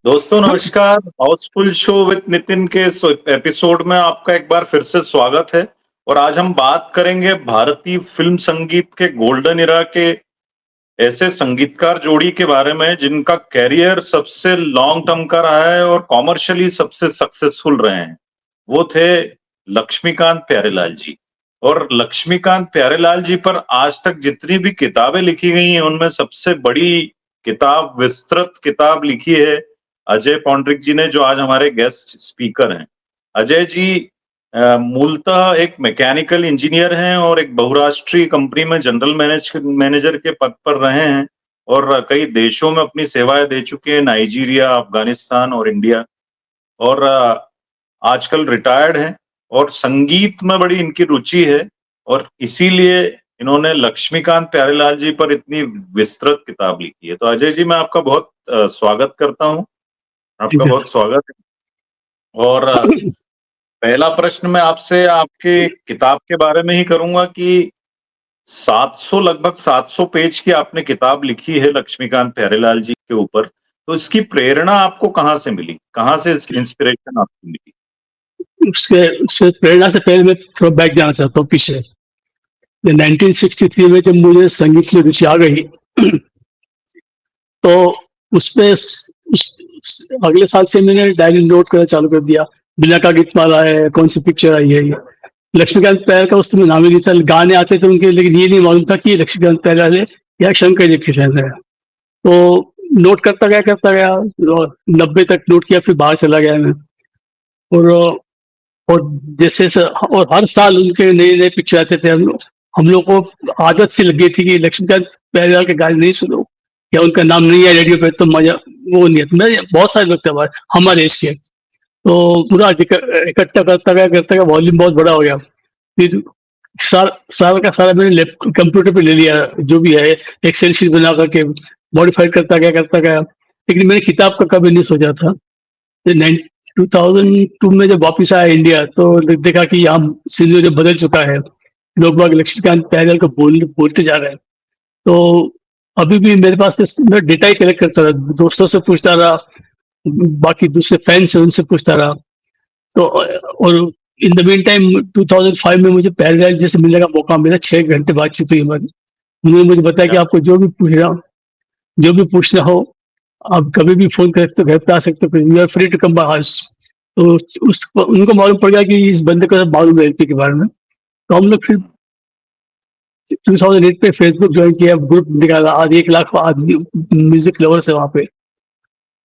दोस्तों नमस्कार। Housefull show with Nitin के एपिसोड में आपका एक बार फिर से स्वागत है। और आज हम बात करेंगे भारतीय फिल्म संगीत के गोल्डन इरा के ऐसे संगीतकार जोड़ी के बारे में जिनका कैरियर सबसे लॉन्ग टर्म का रहा है और कॉमर्शियली सबसे सक्सेसफुल रहे हैं। वो थे लक्ष्मीकांत प्यारेलाल जी। और लक्ष्मीकांत प्यारेलाल जी पर आज तक जितनी भी किताबें लिखी गई हैं उनमें सबसे बड़ी किताब, विस्तृत किताब लिखी है अजय पौंड्रिक जी ने, जो आज हमारे गेस्ट स्पीकर हैं। अजय जी मूलतः एक मैकेनिकल इंजीनियर हैं और एक बहुराष्ट्रीय कंपनी में जनरल मैनेजर के पद पर रहे हैं और कई देशों में अपनी सेवाएं दे चुके हैं, नाइजीरिया, अफगानिस्तान और इंडिया। और आजकल रिटायर्ड हैं और संगीत में बड़ी इनकी रुचि है और इसीलिए इन्होंने लक्ष्मीकांत प्यारेलाल जी पर इतनी विस्तृत किताब लिखी है। तो अजय जी, मैं आपका बहुत स्वागत करता हूँ। आपका ठीक है। बहुत स्वागत है। और पहला प्रश्न मैं आपसे आपके किताब के बारे में ही करूंगा कि 700 लगभग 700 पेज की आपने किताब लिखी है लक्ष्मीकांत प्यारेलाल जी के ऊपर। तो इसकी प्रेरणा आपको कहाँ से मिली? कहाँ से इसकी इंस्पिरेशन आपको मिली? उसके उससे प्रेरणा से पहले मैं थोड़ा बैक जाना चाहता हूँ पीछे। 1963 में जब मुझे संगीत में रुचि आ गई तो उसमें अगले साल से मैंने डायरी नोट करना चालू कर दिया। बिना का गीत माला है, कौन सी पिक्चर आई है ये। लक्ष्मीकांत प्यार का उस समय नाम ही नहीं था, गाने आते थे उनके, लेकिन ये नहीं मालूम था कि ये लक्ष्मीकांत प्यार है या शंकर जी की फैन है। तो नोट करता गया, 90 तक नोट किया, फिर बाहर चला गया मैं। और और और हर साल उनके नए नए पिक्चर आते थे। हम लोग को आदत सी लग गई थी कि लक्ष्मीकांत प्यारेलाल के गाने नहीं सुनो या उनका नाम नहीं है रेडियो पे तो मजा वो नहीं है। मैं बहुत सारे लोग थे हमारे एज के, तो पूरा इकट्ठा करता गया, वॉल्यूम बहुत बड़ा हो गया। फिर सारा का सारा मैंने कंप्यूटर पे ले लिया, जो भी है एक्सेल शीट बना करके मॉडिफाइड करता गया। लेकिन मैंने किताब का कभी नहीं सोचा था। 2002 में जब वापिस आया इंडिया तो देखा कि यहाँ सीनियर जो बदल चुका है, लोग बाग लक्ष्मीकांत प्यारेलाल को बोलते जा रहे हैं। तो अभी भी मेरे पास मैं डेटा ही कलेक्ट करता रहा, दोस्तों से पूछता रहा, बाकी दूसरे फैंस से उनसे पूछता रहा। तो और इन द मीन टाइम 2005 में मुझे प्यारेलाल जी से मिलने का मौका मिला। 6 घंटे बातचीत हुई हमारी। उन्होंने मुझे बताया कि आपको जो भी पूछना हो आप कभी भी फोन कर सकते हो, घर पे आ सकते हो, you are free to come by house. तो उनको मालूम पड़ गया कि इस बंदे को सब मालूम है एलपी के बारे में। तो हम लोग फिर 2008 पे फेसबुक ज्वाइन किया, ग्रुप निकाला, आज 1 लाख आदमी म्यूजिक लवर्स है वहाँ पे।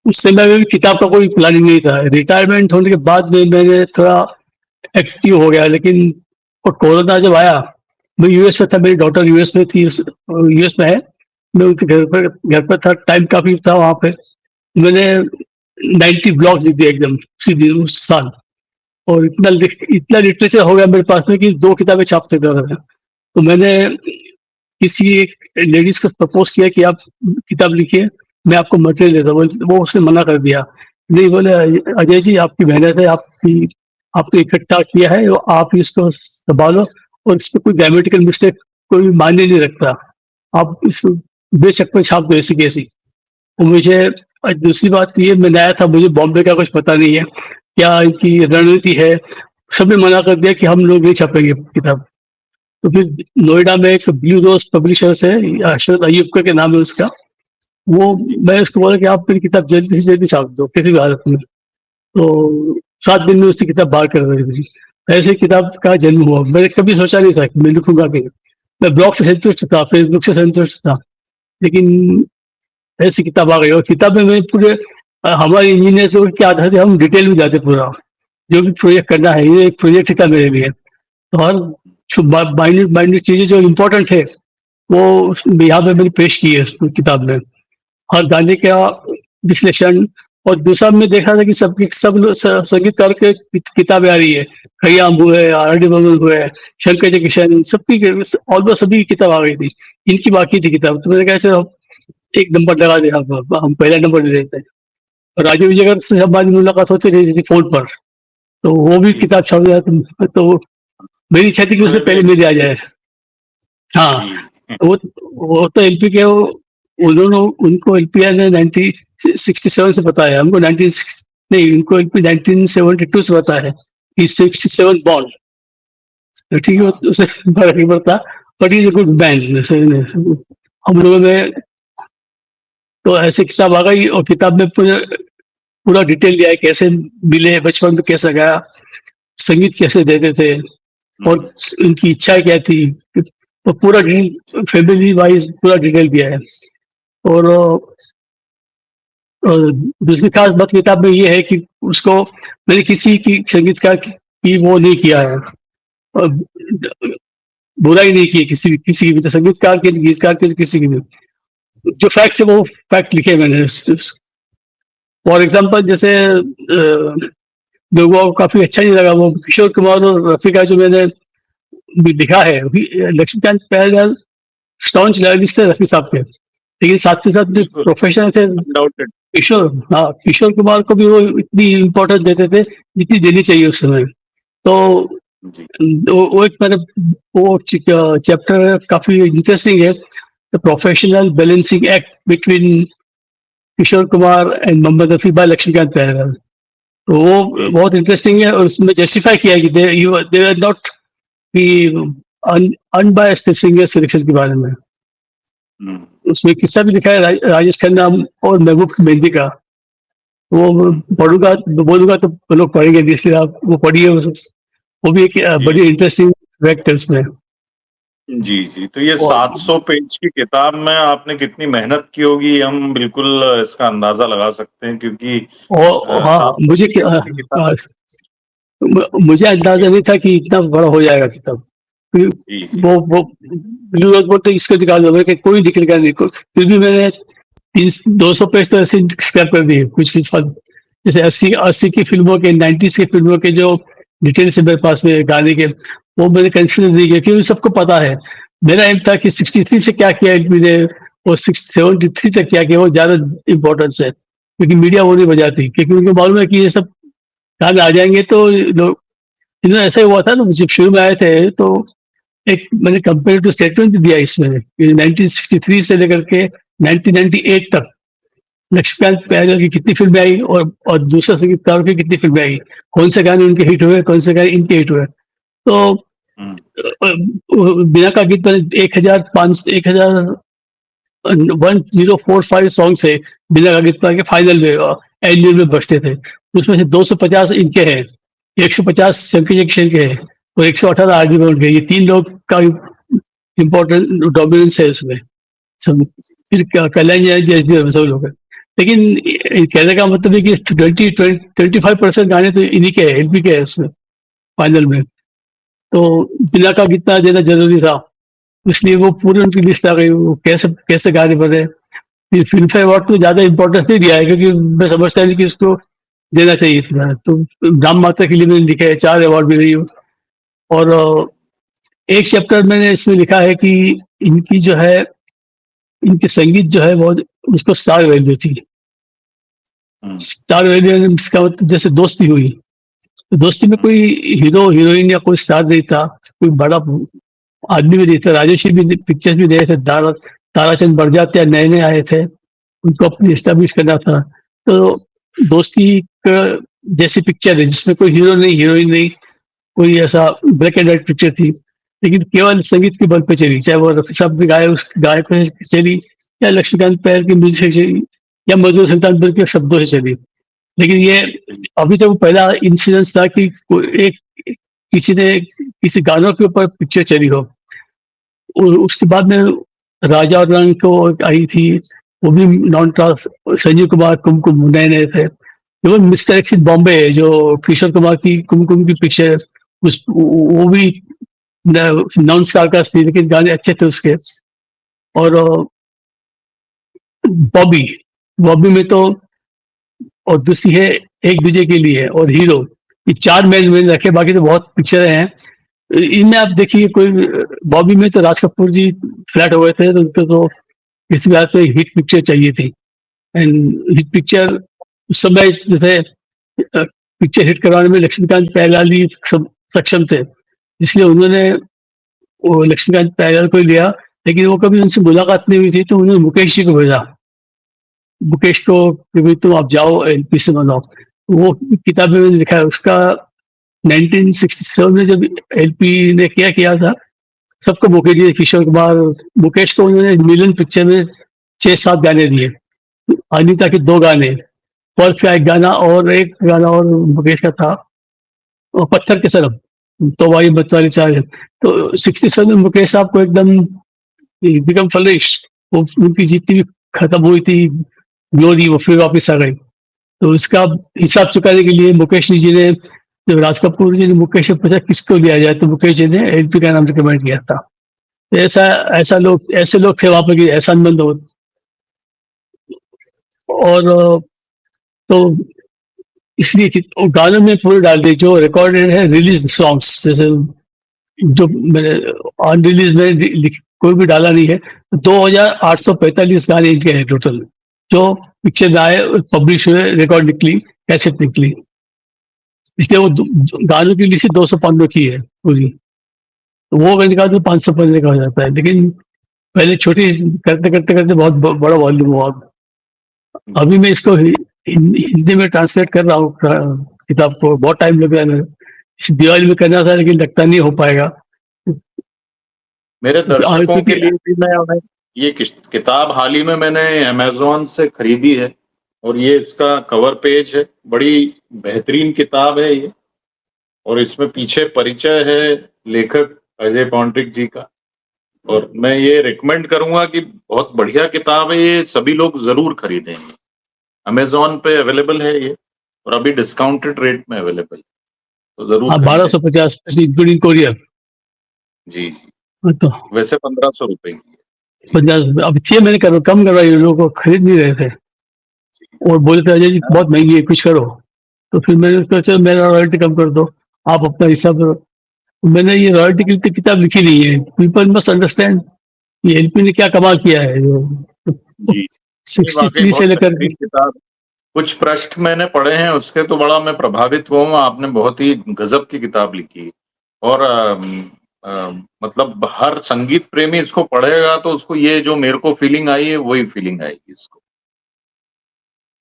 उस समय में भी किताब का कोई प्लानिंग नहीं था। रिटायरमेंट होने के बाद में मैंने थोड़ा एक्टिव हो गया, लेकिन और कोरोना जब आया, मैं यूएस में था, मेरी डॉटर यूएस में थी, यूएस में है, मैं उनके घर पर था, टाइम काफी था वहाँ पे। मैंने 90 ब्लॉग्स लिख दिए एकदम सीधे उस साल। और इतना लिटरेचर हो गया मेरे पास में कि 2 किताबें छाप सकता था मैं। तो मैंने किसी एक लेडीज को प्रपोज किया कि आप किताब लिखिए, मैं आपको मटेरियल देता हूँ। वो उसने मना कर दिया। नहीं, बोले अजय जी आपकी मेहनत है, आपने इकट्ठा किया है, वो आप इसको संभालो, और इस पे कोई ग्रामेटिकल मिस्टेक कोई मायने नहीं रखता, आप इसको बेच सकते हो, छाप दो ऐसी कैसी। और मुझे दूसरी बात ये, मैं नया था, मुझे बॉम्बे का कुछ पता नहीं है, क्या इनकी रणनीति है। सबने मना कर दिया कि हम लोग नहीं छापेंगे किताब। तो फिर नोएडा में एक ब्लू रोज पब्लिशर्स है, अशरफ अय्यूब के नाम है उसका। वो मैं उसको बोला कि आप मेरी किताब जल्दी से जल्दी छाप दो किसी भी हालत में। तो 7 दिन में उसकी किताब बाहर कर दी थी। ऐसे ही किताब का जन्म हुआ। मैंने कभी सोचा नहीं था कि मैं लिखूंगा कि मैं ब्लॉग से संतुष्ट था, फेसबुक से संतुष्ट था, लेकिन ऐसी किताब आ गई। और किताब में मैं पूरे हमारे इंजीनियर लोग के आधार से हम डिटेल में जाते पूरा, जो भी प्रोजेक्ट करना है, ये एक प्रोजेक्ट ही था मेरे लिए। तो हर माइन्यूट माइन्यूट चीजें जो इम्पोर्टेंट है वो यहाँ पे मैंने पेश की है उस किताब में, हर गाने का विश्लेषण। और दूसरा मैं देखा था कि संगीतकार के किताबें आ रही है, खयाम हुए, आर डी बर्मन हुए, शंकर जयकिशन, सबकी ऑलमोस्ट सभी की किताब आ गई थी, इनकी बाकी थी किताब। तो मैंने कहा चलो एक नंबर लगा दे, हम पहला नंबर ले लेते हैं। और राजीव विजयकर से हमारी मुलाकात होती रही थी फोन पर, तो वो भी किताब छप गया। तो मेरी इच्छा थी कि उससे पहले मेरी आ जाए। हाँ, जी। वो तो एलपी के उन्होंने उनको एलपीआर ने 1967 से पता है, हमको 19 नहीं, उनको एलपी 1972 से पता है, ही 67 बॉर्न, तो ठीक है, हाँ, उसे फर्क नहीं पड़ता, but is a good man. हम लोगों ने तो ऐसे किताब आ गई, और किताब में पूरा पूरा डिटेल दिया है, कैसे मिले, बचपन में कैसे गया, संगीत कैसे देते थे, और हुँ, उनकी इच्छा क्या थी, तो पूरा डिटेल फैमिली वाइज पूरा डिटेल दिया है। और दूसरी खास बात किताब में ये है कि उसको मैंने किसी की संगीतकार की वो नहीं किया है, और बुराई नहीं की है किसी की भी, तो संगीतकार के, गीतकार के, किसी की भी, जो फैक्ट्स है वो फैक्ट लिखे मैंने। फॉर एग्जाम्पल, जैसे लोगों को काफी अच्छा नहीं लगा वो किशोर कुमार और रफी का जो मैंने भी लिखा है, लक्ष्मीकांत प्यारेलाल स्टॉन्च लॉयलिस्ट थे रफी साहब के, लेकिन साथ के साथ जो बिल्कुल, प्रोफेशनल थे अनडाउटेड। किशोर, हाँ, किशोर कुमार को भी वो इतनी इम्पोर्टेंस देते थे जितनी देनी चाहिए उस समय। तो जी, वो एक मैंने वो चैप्टर काफी इंटरेस्टिंग है, the professional balancing act between Kishore Kumar and Mohammed Rafi by Laxmikant Pyarelal. तो वो जी, बहुत इंटरेस्टिंग है, और उसमें जस्टिफाई किया है कि दे आर नॉट कि अनबायस्ड सिंगर सिलेक्शन के बारे में। हुँ, उसमें किस्सा भी लिखा है राजेश खन्ना और महबूब मेहंदी का। वो हुँ, पढ़ूंगा, बोलूंगा तो लोग पढ़ेंगे, इसलिए आप वो पढ़िए, वो भी एक जी, बड़ी इंटरेस्टिंग फैक्ट है उसमें। जी, जी। तो ये और 700 पेज की किताब में आपने कितनी मेहनत की होगी, हम बिल्कुल इसका अंदाज़ा लगा सकते हैं क्योंकि हाँ, 700 मुझे पेज की किताब। मुझे जी, अंदाजा नहीं था कि इतना बड़ा हो जाएगा किताब। फिर जी, जी। वो लोग बोलते इसको निकाल दो, मैं कोई निकलेगा नहीं, फिर भी मैंने 200 पेज तो ऐसे स्क्रैप कर दिए, कुछ फल, जैसे 80 की फिल्मों के, 90s की फिल्मों के जो डिटेल्स है मेरे पास में गाने के, वो मैंने कंसिडर नहीं किया, क्योंकि सबको पता है। मेरा एम था कि 63 से क्या किया एलपी ने, और 73 तक क्या किया, वो ज्यादा इंपॉर्टेंस है, क्योंकि मीडिया वो नहीं बजाती, क्योंकि उनको मालूम है कि ये सब गाने आ जाएंगे तो लोग, इन्हें ऐसा ही हुआ था ना जब शुरू में आए थे, तो एक मैंने कंपेरेटिव स्टेटमेंट भी दिया इसमें कि 1963 से लेकर के 1998 तक लक्ष्मीकांत प्यारेलाल की कितनी फिल्में आई, और दूसरे संगीतकारों की कितनी फिल्में आई, कौन से गाने उनके हिट हुए, कौन से गाने इनके हिट हुए। तो हुँ, बिना का गीत मैंने 1045 सॉन्ग से बिना का गीत के फाइनल में एनुअल में बचते थे, उसमें से 250 इनके हैं, 150 शंकर जंक्शन के हैं, और 118 आरडी बर्मन के, ये तीन लोग का इम्पोर्टेंट डोमिनेंस है उसमें सब। फिर कल्याण जैस सब लोग हैं। लेकिन कहने का मतलब है कि 25% गाने तो इन्हीं के हैं, एलपी के हैं उसमें फाइनल में। तो बिना का गीतना देना जरूरी था, इसलिए वो पूरी उनकी लिस्ट आ गई, वो कैसे कैसे गाने बने। फिर फिल्म फेयर अवार्ड को ज्यादा इंपॉर्टेंस नहीं दिया है, क्योंकि मैं समझता नहीं कि इसको देना चाहिए इतना, तो नाम मात्र के लिए मैंने लिखा है, 4 अवार्ड भी रही। और एक चैप्टर मैंने इसमें लिखा है कि इनकी जो है, इनके संगीत जो है बहुत, उसको स्टार वैल्यू थी। हुँ, स्टार वैल्यू इसका मतलब जैसे दोस्ती हुई, तो दोस्ती में हुँ, कोई हीरो हीरोइन या कोई स्टार नहीं था, कोई बड़ा आदमी भी नहीं था, राजेश भी पिक्चर्स भी नए थे, ताराचंद बड़जात्या नए नए आए थे, उनको अपनी एस्टेब्लिश करना था। तो दोस्ती का जैसी पिक्चर है जिसमें कोई हीरो नहीं, हीरोइन नहीं, कोई ऐसा ब्लैक एंड व्हाइट पिक्चर थी, लेकिन केवल संगीत के बल पे चली, चाहे वो रफी साहब ने गाए उस गायकों से चली, या लक्ष्मीकांत प्यार की म्यूजिक से चली, या मधुर सुल्तानपुर के शब्दों से चली। लेकिन ये जी, अभी तक वो पहला इंसिडेंस था कि एक किसी ने किसी गानों के ऊपर पिक्चर चली हो। और उसके बाद में राजा और रंग को आई थी, वो भी नॉन ट्रांस, संजीव कुमार कुमकुम नए नए थे। इवन मिस्टर एक्सिट बॉम्बे जो किशोर कुमार की कुमकुम की पिक्चर, उस वो भी नॉन स्टार कास्ट थी, लेकिन गाने अच्छे थे उसके। और बॉबी, बॉबी में तो, और दूसरी है एक दूजे के लिए, और हीरो, ये 4 मेन मेन रखे, बाकी तो बहुत पिक्चरें हैं। इनमें आप देखिए कोई, बॉबी में तो राज कपूर जी फ्लैट हो गए थे, तो उनको तो किसी बात पे हिट पिक्चर चाहिए थी, एंड हिट पिक्चर उस समय जैसे पिक्चर हिट करवाने में लक्ष्मीकांत प्यारेलाल ही सब सक्षम थे, इसलिए उन्होंने वो लक्ष्मीकांत प्यारेलाल को ही लिया, लेकिन वो कभी उनसे मुलाकात नहीं हुई थी, तो उन्होंने मुकेश जी को भेजा। मुकेश को कि भाई तुम आप जाओ एलपी से बनाओ। वो किताब में मैंने लिखा है उसका। 1967 में जब एलपी ने किया था, सबको मौके दिए। किशोर कुमार, मुकेश को उन्होंने मिलन पिक्चर में 6-7 गाने दिए। अनीता के 2 गाने, पर्थ का 1 गाना और एक गाना और मुकेश का था, पत्थर के सनम, तो वाली मतवाली चाल। तो 67 में मुकेश साहब को एकदम बिकम फ्लरिश, वो उनकी जितनी भी खत्म हुई थी ग्लोरी, वो फिर वापस आ गई। तो उसका हिसाब चुकाने के लिए मुकेश जी ने, जब राज कपूर जी ने मुकेश से पूछा किसको लिया जाए, तो मुकेश जी ने एलपी का नाम रिकमेंड किया था। तो ऐसे लोग थे वहां पर कि एहसान मंद हो। और तो इसलिए वो गानों में पूरे डाल दिए जो रिकॉर्डेड है, रिलीज सॉन्ग्स जैसे, जो मैंने अनरिलीज में कोई भी डाला नहीं है। 2845 गाने इनके हैं टोटल, जो पिक्चर में आए, पब्लिश हुए, रिकॉर्ड निकली, कैसेट निकली। इसलिए वो गानों की लिस्ट 205 की है पूरी। तो वो अगर निकाल तो 515 का हो जाता है। लेकिन पहले छोटी करते करते करते बहुत बड़ा वॉल्यूम हुआ। अभी मैं इसको हिंदी में ट्रांसलेट कर रहा हूँ किताब को। बहुत टाइम लग रहा है। मैं इस दिवाली में करना था, लेकिन लगता नहीं हो पाएगा। मेरे दर्शकों के क्योंकि लिए भी मैं उन्हें ये किताब हाल ही में मैंने अमेज़न से खरीदी है और ये इसका कवर पेज है। बड़ी बेहतरीन किताब है ये और इसमें पीछे परिचय है लेखक अजय पौंड्रिक जी का। और मैं ये रिकमेंड करूँगा कि बहुत बढ़िया किताब है ये, सभी लोग ज़रूर खरीदें। अमेज़न पे अवेलेबल है ये और अभी डिस्काउंटेड रेट में अवेलेबल है, तो ज़रूर हाँ, खरीदें। 1250 इंक्लूडिंग कोरियर। जी, जी। तो वैसे ₹1500 की है। जी, 50 अब थी, मैंने कम करवाई, लोग को खरीद नहीं रहे थे जी। और बोले थे अजय जी बहुत महंगी है, कुछ करो। तो फिर मैंने उसको, चलो मेरा रॉयल्टी कम कर दो, आप अपना हिसाब करो। तो मैंने ये रॉयल्टी के लिए तो किताब लिखी नहीं है। पीपल मस्ट अंडरस्टैंड कि एलपी ने क्या कमाल किया है। जी, जी। ये वाक़ई 63 से बहुत लेकर बेहतरीन किताब है। कुछ पृष्ठ मैंने पढ़े हैं उसके, तो बड़ा मैं प्रभावित हुआ हूँ। आपने बहुत ही गज़ब की किताब लिखी है और मतलब हर संगीत प्रेमी इसको पढ़ेगा तो उसको ये जो मेरे को फीलिंग आई है, वही फीलिंग आएगी इसको।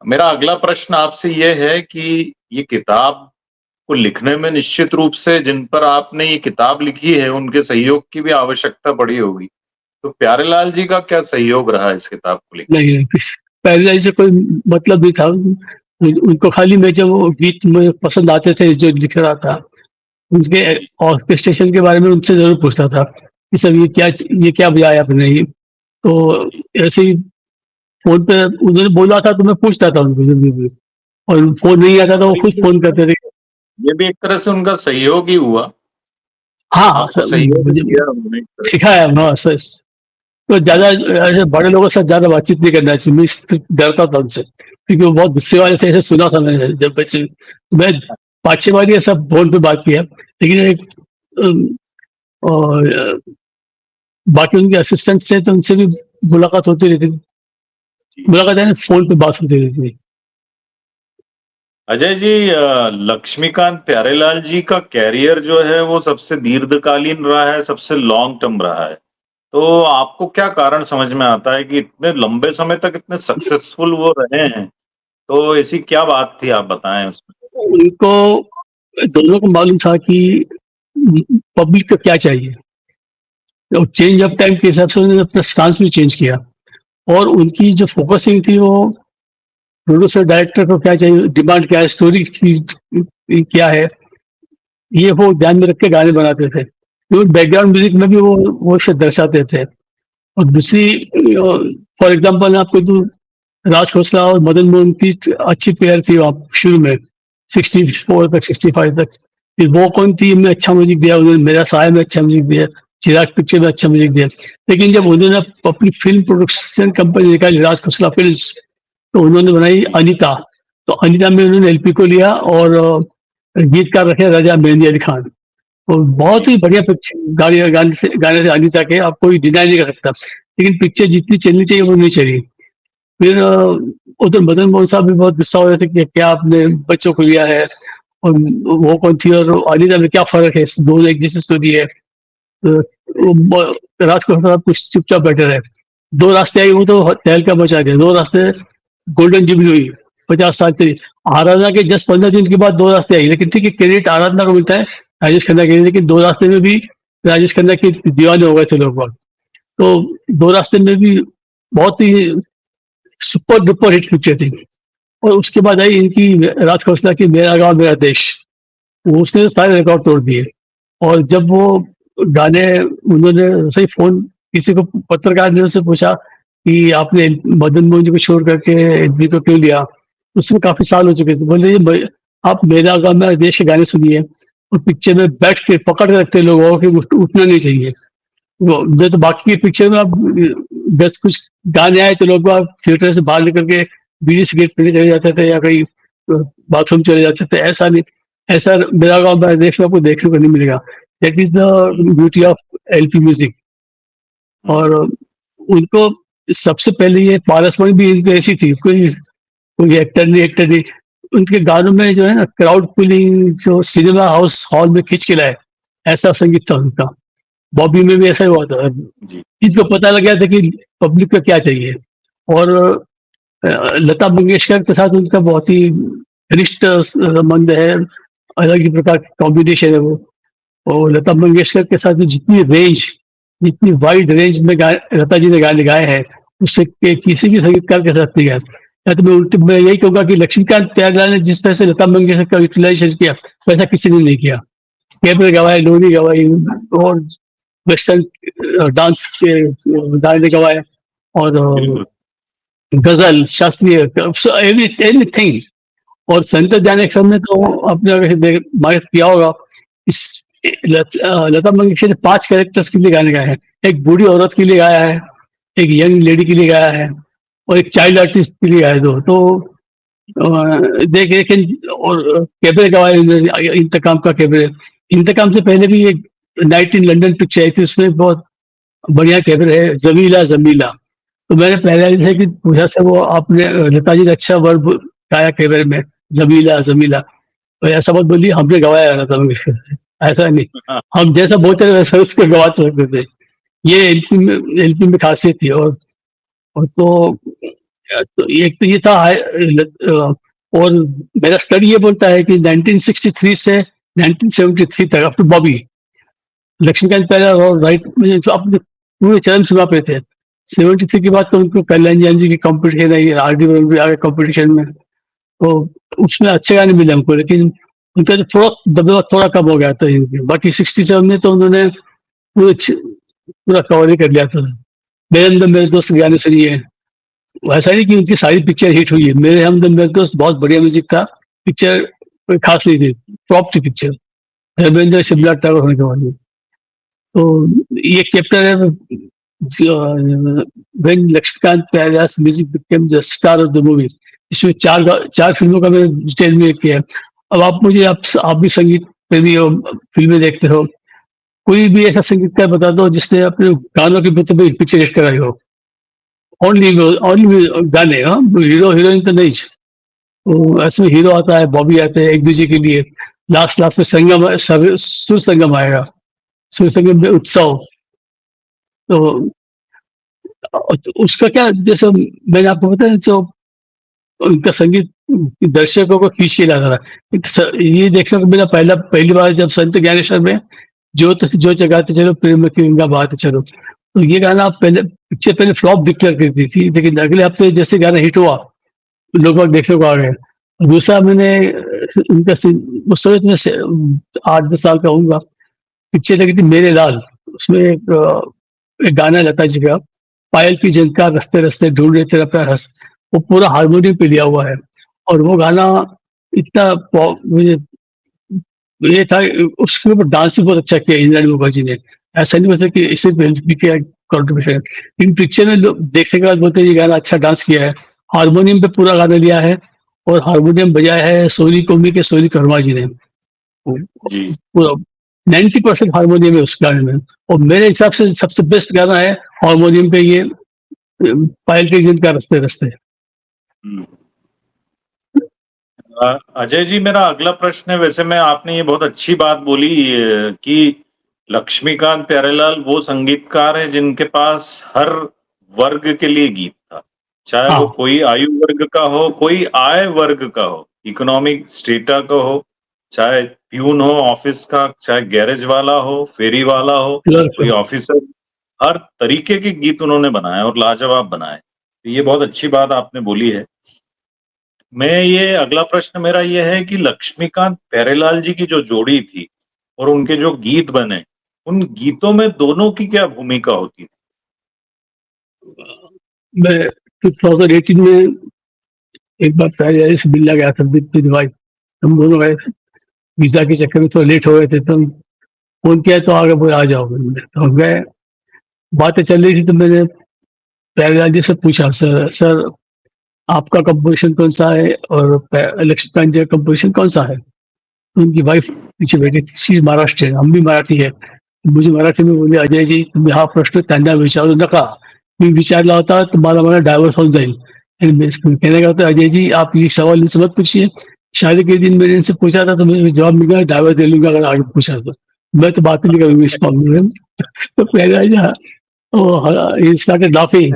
मेरा अगला प्रश्न आपसे ये है कि ये किताब को लिखने में निश्चित रूप से जिन पर आपने ये किताब लिखी है, उनके सहयोग की भी आवश्यकता पड़ी होगी। तो प्यारेलाल जी का क्या सहयोग रहा इस किताब को लिखने नहीं, नहीं, पहले से कोई मतलब नहीं था। उनको खाली मैं जब वो गीत मुझे पसंद आते थे जो लिख रहा था, उनके में? जी, ऑर्केस्ट्रेशन के बारे में उनसे ज़रूर पूछता था कि सर ये क्या बजाया आपने ये? तो जी। ऐसे ही फ़ोन पे उन्होंने बोला था तो मैं पूछता था उनको जब भी, और फ़ोन नहीं आता था वो और खुद फ़ोन करते थे। ये भी एक तरह से उनका सहयोग ही हुआ। हाँ, हाँ, आपको सर सहयोग ही मुझे किया उन्होंने एक तरह से। सिखाया, हाँ, सर। तो ज़्यादा जी, ऐसे बड़े लोगों के साथ ज़्यादा बातचीत नहीं करना चाहिए। मैं डरता था उनसे, क्योंकि वो बहुत गुस्से वाले थे, ऐसे सुना था मैंने जब बच्चे। मैं 5-6 बार ये सब फ़ोन पे बात किया, लेकिन एक अम, और बाकी उनके असिस्टेंट थे तो उनसे भी मुलाकात होती रहती थी। जी। मुलाकात यानी फ़ोन पे बात होती रहती थी। अजय जी, लक्ष्मीकांत प्यारेलाल जी का करियर जो है वो सबसे दीर्घकालीन रहा है, सबसे लॉन्ग टर्म रहा है। तो आपको क्या कारण समझ में आता है कि इतने लंबे समय तक इतने सक्सेसफुल वो रहे हैं? तो ऐसी क्या बात थी आप बताएँ उसमें? उनको दोनों को मालूम था कि पब्लिक को क्या चाहिए, और चेंज ऑफ टाइम के हिसाब से उन्होंने अपना स्टांस भी चेंज किया। और उनकी जो फोकसिंग थी, वो प्रोड्यूसर डायरेक्टर को क्या चाहिए, डिमांड क्या है, स्टोरी की क्या है, ये वो ध्यान में रख के गाने बनाते थे। तो बैकग्राउंड म्यूजिक में भी वो शायद दर्शाते थे। और दूसरी, फॉर एग्जांपल आपको दूं, राज खोसला और मदन मोहन की अच्छी पेयर थी वहाँ शुरू में, 64 तक, 65 तक। फिर वो कौन थी में अच्छा म्यूजिक दिया उन्होंने, मेरा साया में अच्छा म्यूजिक दिया, चिराग पिक्चर में अच्छा म्यूजिक दिया। लेकिन जब उन्होंने अपनी फिल्म प्रोडक्शन कंपनी निकाली, राज खोसला फिल्म, तो उन्होंने बनाई जी, अनीता। तो अनीता में उन्होंने एलपी को लिया और गीतकार रखे राजा मेहंदी अली खान। तो बहुत जी, ही बढ़िया पिक्चर, गाने से अनीता के, आप कोई डिनाई नहीं कर सकता। लेकिन पिक्चर जितनी चलनी चाहिए वो नहीं चली। फिर उधर मदन मोहन साहब भी बहुत गुस्सा हो रहे थे कि क्या आपने बच्चों को लिया है, और वो कौन थी और अनीता में क्या फ़र्क है? दोनों एक जैसी स्टोरी है। राजकोट साहब कुछ चुपचाप बैठे रहे। 2 रास्ते आई वो तो तहलका मचा दिया। 2 रास्ते गोल्डन जुबली हुई, 50 साल चली। आराधना के जस्ट 15 दिन के बाद 2 रास्ते आई, लेकिन ठीक है क्रेडिट आराधना को मिलता है, राजेश खन्ना के लिए, लेकिन 2 रास्ते में भी राजेश खन्ना के दीवाने हो गए थे लोग बाग। तो 2 रास्ते में भी बहुत ही सुपर डुपर हिट पिक्चर थी। और उसके बाद आई इनकी राज खोसला की मेरा गाँव मेरा देश। उसने सारे रिकॉर्ड तोड़ दिए। और जब वो गाने उन्होंने सही फ़ोन किसी को पत्रकार ने उससे पूछा कि आपने मदन मोहन जी को छोड़ करके एलपी को क्यों लिया? उसमें काफ़ी साल हो चुके थे। बोले ये आप मेरा गाँव मेरा देश के गाने सुनिए और पिक्चर में बैठ के पकड़ के रखते हैं लोगों को कि उठना नहीं चाहिए। वो नहीं तो बाकी की पिक्चर में आप बस कुछ गाने आए तो लोग बाग थिएटर से बाहर निकल के बीड़ी सिगरेट पीने चले जाते थे या कहीं बाथरूम चले जाते थे। ऐसा नहीं, ऐसा मेरा गाँव मेरा देश में आपको देखने को नहीं मिलेगा। That is hmm, the beauty of LP music. हुँ, और उनको सबसे पहले ये पारसमणि भी इनको ऐसी थी, कोई कोई एक्टर नहीं, उनके गानों में जो है ना क्राउड पुलिंग जो सिनेमा हाउस हॉल में खींच के लाए, ऐसा संगीत था उनका। बॉबी में भी ऐसा ही हुआ था। जी, इनको पता लग गया था कि पब्लिक को क्या चाहिए। और लता मंगेशकर के साथ उनका बहुत ही घनिष्ठ संबंध है, अलग ही प्रकार की कॉम्बिनेशन है वो। और लता मंगेशकर के साथ जितनी वाइड रेंज में लता जी ने गाने गाए हैं, उससे किसी भी संगीतकार के साथ नहीं गाया। या तो मैं यही कहूंगा कि लक्ष्मीकांत प्यारेलाल ने जिस तरह से लता मंगेशकर का यूटिलाइजेशन किया, वैसा किसी ने नहीं किया। कैबरे गवाए, लोरी गवाई और वेस्टर्न डांस के गाने गवाए और बिल्कुल। गजल, शास्त्रीय, एनीथिंग। और संत ज्ञानेश्वर ने तो आपने अगर मार्क किया होगा, इस लता मंगेशकर ने 5 कैरेक्टर्स के लिए गाने गाए हैं। एक बूढ़ी औरत के लिए गाया है, एक यंग लेडी के लिए गाया है और एक चाइल्ड आर्टिस्ट के लिए गाया है 2। तो लेकिन और कैबरे गवाए इन्होंने, इंतकाम का कैबरे। इंतकाम से पहले भी एक नाइट इन लंदन पिक्चर आई थी, उसमें बहुत बढ़िया कैबरे है, ज़मीला ज़मीला। तो मैंने पहले से कि पूछा से वो आपने लता जी ने अच्छा वर्ब गाया कैबरे में, ज़मीला ज़मीला। तो ऐसा मत बोलिए हमने गवाया लता मंगेशकर से, ऐसा नहीं। हाँ, हम जैसा बोलते थे वैसा उसको गवा सकते थे। ये एलपी में खासियत थी। और तो एक तो ये था और मेरा स्टडी ये बोलता है कि 1963 से 1973 तक अप टू बॉबी, लक्ष्मीकांत प्यारेलाल और राइट में जो अपने पूरे चरम सीमा पे थे। 73 के बाद तो उनको कल्याण जान जी की कॉम्पिटिशन आई, आर डी बर्मन भी आ गए कॉम्पिटिशन में। तो उसमें अच्छे गाने मिले हमको, लेकिन उनका जो थोड़ा दबदबा थोड़ा कम हो गया था इनके। बाकी 67 में तो उन्होंने पूरा कवर ही कर लिया था। मेरे हमदम मेरे दोस्त के गाने सुनिए। वैसा नहीं कि उनकी सारी पिक्चर हिट हुई है। मेरे हमदम मेरे दोस्त बहुत बढ़िया म्यूजिक था। पिक्चर कोई खास नहीं थी, फ्लॉप थी पिक्चर, धर्मेंद्र जी, शिमला टावर होने के बाद में। तो ये एक चैप्टर है, when Laxmikant Pyarelal music became the star of the movie. इसमें 4 फिल्मों का मैंने डिटेल में किया है। अब आप भी संगीत प्रेमी हो, फिल्में देखते हो, कोई भी ऐसा संगीतकार बता दो जिसने अपने गानों की पिक्चर हिट कराई हो। ओनली ओनली गाने, हाँ, हीरो हीरोइन तो नहीं। तो ऐसे हीरो आता है, बॉबी आते हैं एक दूसरे के लिए। लास्ट लास्ट में सुर संगम आएगा, सुर संगम में उत्सव। तो तो उसका क्या, जैसे मैंने आपको बताया, जो उनका संगीत दर्शकों को खींच के लाता था। ये देखने को मिला पहली बार जब संत ज्ञानेश्वर में जो जगाते चलो प्रेम की गंगा बहाते चलो। तो ये गाना पहले पिक्चर पहले फ्लॉप डिक्लेयर कर दी थी, लेकिन अगले हफ्ते जैसे गाना हिट हुआ, लोग बाग देखने को आ गए। दूसरा मैंने उनका उस समय तो मैं 8-10 साल का होऊंगा। पिक्चर लगी थी मेरे लाल। उसमें एक गाना है लता जी का, पायल की झनकार रस्ते रस्ते ढूंढे तेरा प्यार हंस। वो पूरा हारमोनियम पे लिया हुआ है। और वो गाना इतना मुझे ये था, उसके ऊपर डांस भी बहुत अच्छा किया इंद्राणी मुखर्जी ने। ऐसा नहीं होता कि इसे भी किया कॉन्ट्रीब्यूशन। इन पिक्चर में लोग देखने के बाद बोलते हैं ये गाना अच्छा डांस किया है। हारमोनियम पे पूरा गाना लिया है और हारमोनियम बजाया है सोनी कोमी के सोनी कर्मा जी ने। जी, पूरा 90% हारमोनियम है उस गाने में। और मेरे हिसाब से सबसे बेस्ट गाना है हारमोनियम पे ये पायल के जिनका रस्ते रस्ते। हुँ। अजय जी, मेरा अगला प्रश्न है, वैसे मैं आपने ये बहुत अच्छी बात बोली कि लक्ष्मीकांत प्यारेलाल वो संगीतकार हैं जिनके पास हर वर्ग के लिए गीत था। चाहे वो हाँ, कोई आयु वर्ग का हो, कोई आय वर्ग का हो, इकोनॉमिक स्टेटा का हो, चाहे प्यून हो ऑफिस का, चाहे गैरेज वाला हो, फेरी वाला हो, क्लर्क। कोई ऑफिसर, हर तरीके के गीत उन्होंने बनाए और लाजवाब बनाए। तो ये बहुत अच्छी बात आपने बोली है। मैं ये अगला प्रश्न मेरा ये है कि लक्ष्मीकांत प्यारेलाल जी की जो जोड़ी थी और उनके जो गीत बने, उन गीतों में दोनों की क्या भूमिका होती थी? मैं 2018 में एक बार प्यारेलाल से मिलने गया था विद वाइफ। हम दोनों गए थे, वीज़ा के चक्कर में थोड़ा लेट हो गए थे, तो फ़ोन किया तो आगे बोले आ जाओ। तो हम गए, बातें चल रही थी तो मैंने प्यारेलाल जी से पूछा, सर आपका कंपोज़िशन कौन-सा है और लक्ष्मीकांत जी का कंपोज़िशन कौन-सा है? तो उनकी वाइफ पीछे बैठी थी, शी इज़ महाराष्ट्रीयन, हम भी मराठी है। मुझे मराठी में बोलले, "अजय जी तुम्ही हा प्रश्न त्यांना विचारू नका. मी विचारला होता तुम्हाला मला डायव्हर्स होऊन जाईल." एंड मैं कहने का मतलब, "अजय जी आप ये सवाल इनसे मत पूछिए। शादी के दिन मैंने इनसे पूछा था तो मुझे जवाब मिल गया, डायवोर्स दे लूँगा अगर आगे पूछा तो। मैं तो बात ही नहीं करूँगी इस मामले में।" तो पहले ही स्टार्टेड लाफिंग।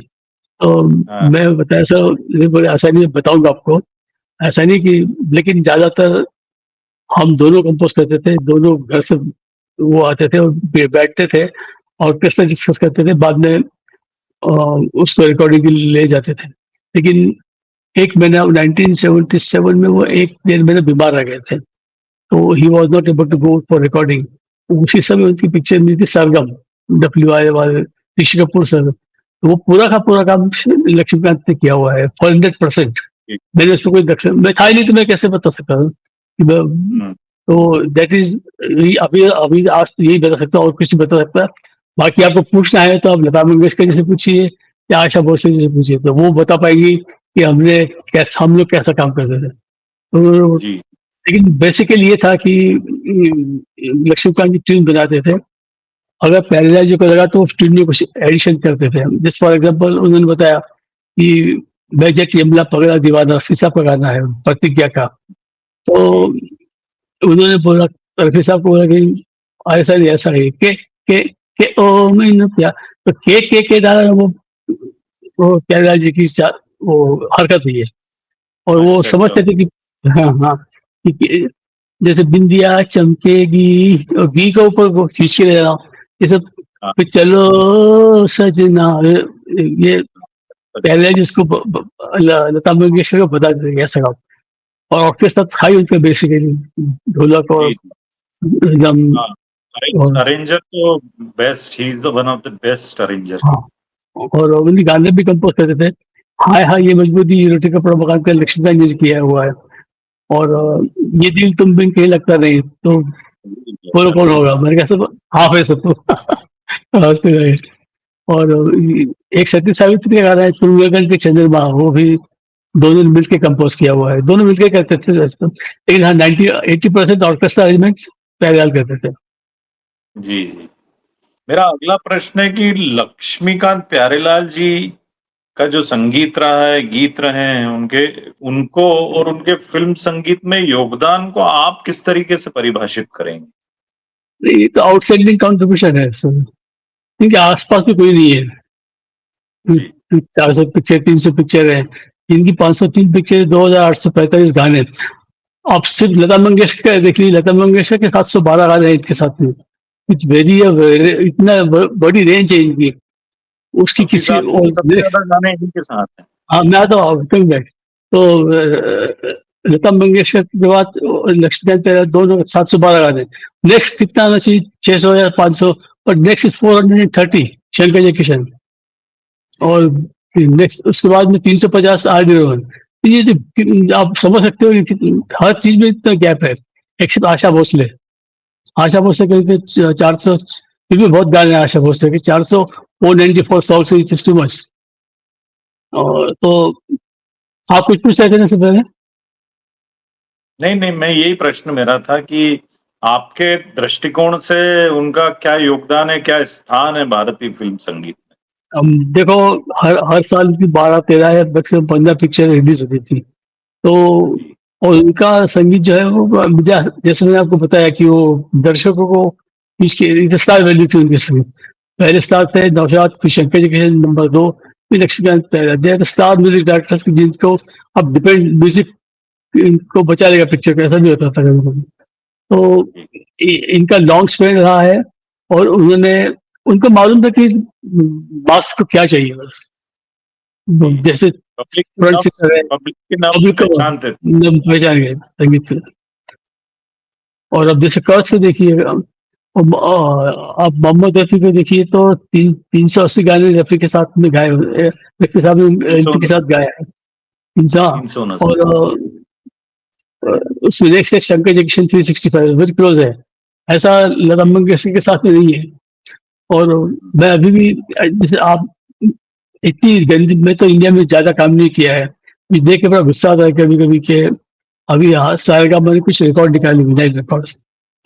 तो हाँ, मैं बताया, सर ये बोले ऐसा नहीं है, बताऊँगा आपको। ऐसा नहीं कि, लेकिन ज़्यादातर हम दोनों कंपोज़ करते थे, दोनों घर से वो आते थे और बैठते थे, ऑर्केस्ट्रा डिस्कस करते थे, बाद में उसको रिकॉर्डिंग के लिए ले जाते थे। लेकिन 1 महीना 1977 में वो 1 डेढ़ महीने बीमार रह गए थे, तो he was not able to go for recording. उसी समय उनकी पिक्चर मिली थी सरगम, डब्ल्यूआई वाले ऋषि कपूर सर। तो वो पूरा का पूरा काम लक्ष्मीकांत ने किया हुआ है, फॉर 100%। ठीक। मैंने उसमें कोई दखल, मैं था ही नहीं तो मैं कैसे बता सकता हूँ कि हुँ, तो दैट इज़, अभी अभी आज तो यही बता सकता हूँ और कुछ नहीं बता सकता। बाकी आपको पूछना है तो आप लता मंगेशकर जी से पूछिए या आशा भोसले जी से पूछिए, तो वो बता पाएँगी कि हम लोग कैसा काम करते थे। तो जी, लेकिन बेसिकली ये था कि लक्ष्मीकांत जी ट्यून बनाते थे। अगर प्यारेलाल जी को लगा तो उस ट्यून में कुछ एडिशन करते थे। जैसे फॉर एग्ज़ाम्पल उन्होंने बताया कि बैजट यमला पगला दीवाना फिसा का गाना है प्रतिज्ञा का। तो जी, उन्होंने बोला, रफ़ी साहब को बोला कि ऐसा नहीं, ऐसा नहीं, के ओ मैनू प्यार, तो के डाला वो प्यारेलाल जी की वो हरकत हुई है। और वो अच्छा, अच्छा। समझते थे कि हाँ, हाँ, कि जैसे बिंदिया चमकेगी और गी के ऊपर वो खींच के ले जाना, जैसे हाँ, कि चलो सजना, ये पहले जिसको लता मंगेशकर को बता देते ऐसा गाओ। और ऑर्केस्ट्रा था ही उनका बेसिकली, ढोलक और जी, एकदम। हाँ। और अरेंजर तो best, he is the one of the best arranger. हाँ, और उन्हीं गाने भी कंपोज करते थे। हाय हाय ये मजबूरी रोटी कपड़ा मकान का लक्ष्मीकांत जी ने किया हुआ है। और ये दिल तुम बिन कहीं लगता नहीं, तो बोलो कौन होगा? मैंने कहा सब आप है सब तो। हँसते रहे। और एक सती सावित्री का गाना है तुम गगन के चंद्रमा, वो भी दोनों ने मिलके कंपोज किया हुआ है। दोनों मिलके करते थे वैसे तो। लेकिन हाँ 90-80% ऑर्केस्ट्रा अरेंजमेंट प्यारेलाल करते थे। जी, जी। मेरा अगला प्रश्न है कि लक्ष्मीकांत प्यारेलाल जी का जो संगीत रहा है, गीत रहे हैं उनके, उनको और उनके फ़िल्म संगीत में योगदान को आप किस तरीके से परिभाषित करेंगे? ये तो आउटस्टैंडिंग कंट्रीब्यूशन है सर, इनके आस-पास भी कोई नहीं है। जी, 400 पिक्चर, 300 पिक्चर है। इनकी 503 पिक्चर, 2845 गाने। आप सिर्फ लता मंगेशकर का देख लीजिए, लता मंगेशकर के 712 गाने हैं इनके साथ में। इट्स वेरी इतना बड़ी रेंज है इनकी। उसकी रफ़ी किसी साहब के और तो सबसे नेक्स्ट। ज़्यादा गाने इन्हीं के साथ हैं। हाँ, मैं आता हूँ कमिंग बैक। तो लता मंगेशकर के बाद लक्ष्मीकांत प्यारेलाल दोनों 712 गाने। नेक्स्ट कितना आना चाहिए? 600 या 500, और नेक्स्ट इज़ 430 शंकर जयकिशन। जी, और नेक्स्ट उसके बाद में 350 आर डी बर्मन। तो ये जो आप समझ सकते हो कि हर चीज़ में इतना गैप है, एक्सेप्ट आशा भोसले। आशा भोसले कहते थे 400, फिर भी बहुत गाने हैं आशा भोसले के, 400 494 सॉन्ग्स इज टू मच। और तो आप कुछ पूछ रहे थे ना इससे पहले? नहीं, नहीं, मैं यही प्रश्न मेरा था कि आपके दृष्टिकोण से उनका क्या योगदान है, क्या स्थान है भारतीय फ़िल्म संगीत में? देखो, हर हर साल की 12-13 या मैक्सिमम 15 पिक्चर रिलीज़ होती थी। तो जी, और उनका संगीत जो है वो जैसे मैंने आपको बताया कि वो दर्शकों को इसके स्टार वैल्यू थी उनके समय। पहले स्टार थे नौशाद, फिर शंकर जी किशन नंबर 2, फिर लक्ष्मीकांत प्यारा। They are star music directors जिनको अब डिपेंड म्यूजिक इनको बचा लेगा पिक्चर का, ऐसा भी होता था कभी-कभी। तो इनका लॉन्ग स्पैन रहा है और उन्होंने उनको मालूम था कि मास को क्या चाहिए बस। जैसे पब्लिक की फ्रंट नब्ज़ सिंगर है, पब्लिक की नब्ज़ पब्लिक को पहचानते थे। पहचान गए संगीत से। और अब जैसे कर्ज को देखिए, आप मोहम्मद रफ़ी को देखिए तो 380 गाने रफ़ी के साथ में गाए हुए, रफ़ी साहब ने एलपी के 329 साथ गाया है। इंसान 329 और उसमें नेक्स्ट है शंकर जंक्शन 365 वेरी क्लोज है। ऐसा लता मंगेशकर के साथ में नहीं है। और मैं अभी भी जैसे आप इतनी गंदी, मैं तो इंडिया में ज़्यादा काम नहीं किया है। मुझे देख के बड़ा गुस्सा आता है कभी-कभी कि अभी सारेगामा ने कुछ रिकॉर्ड निकाले, vinyl records.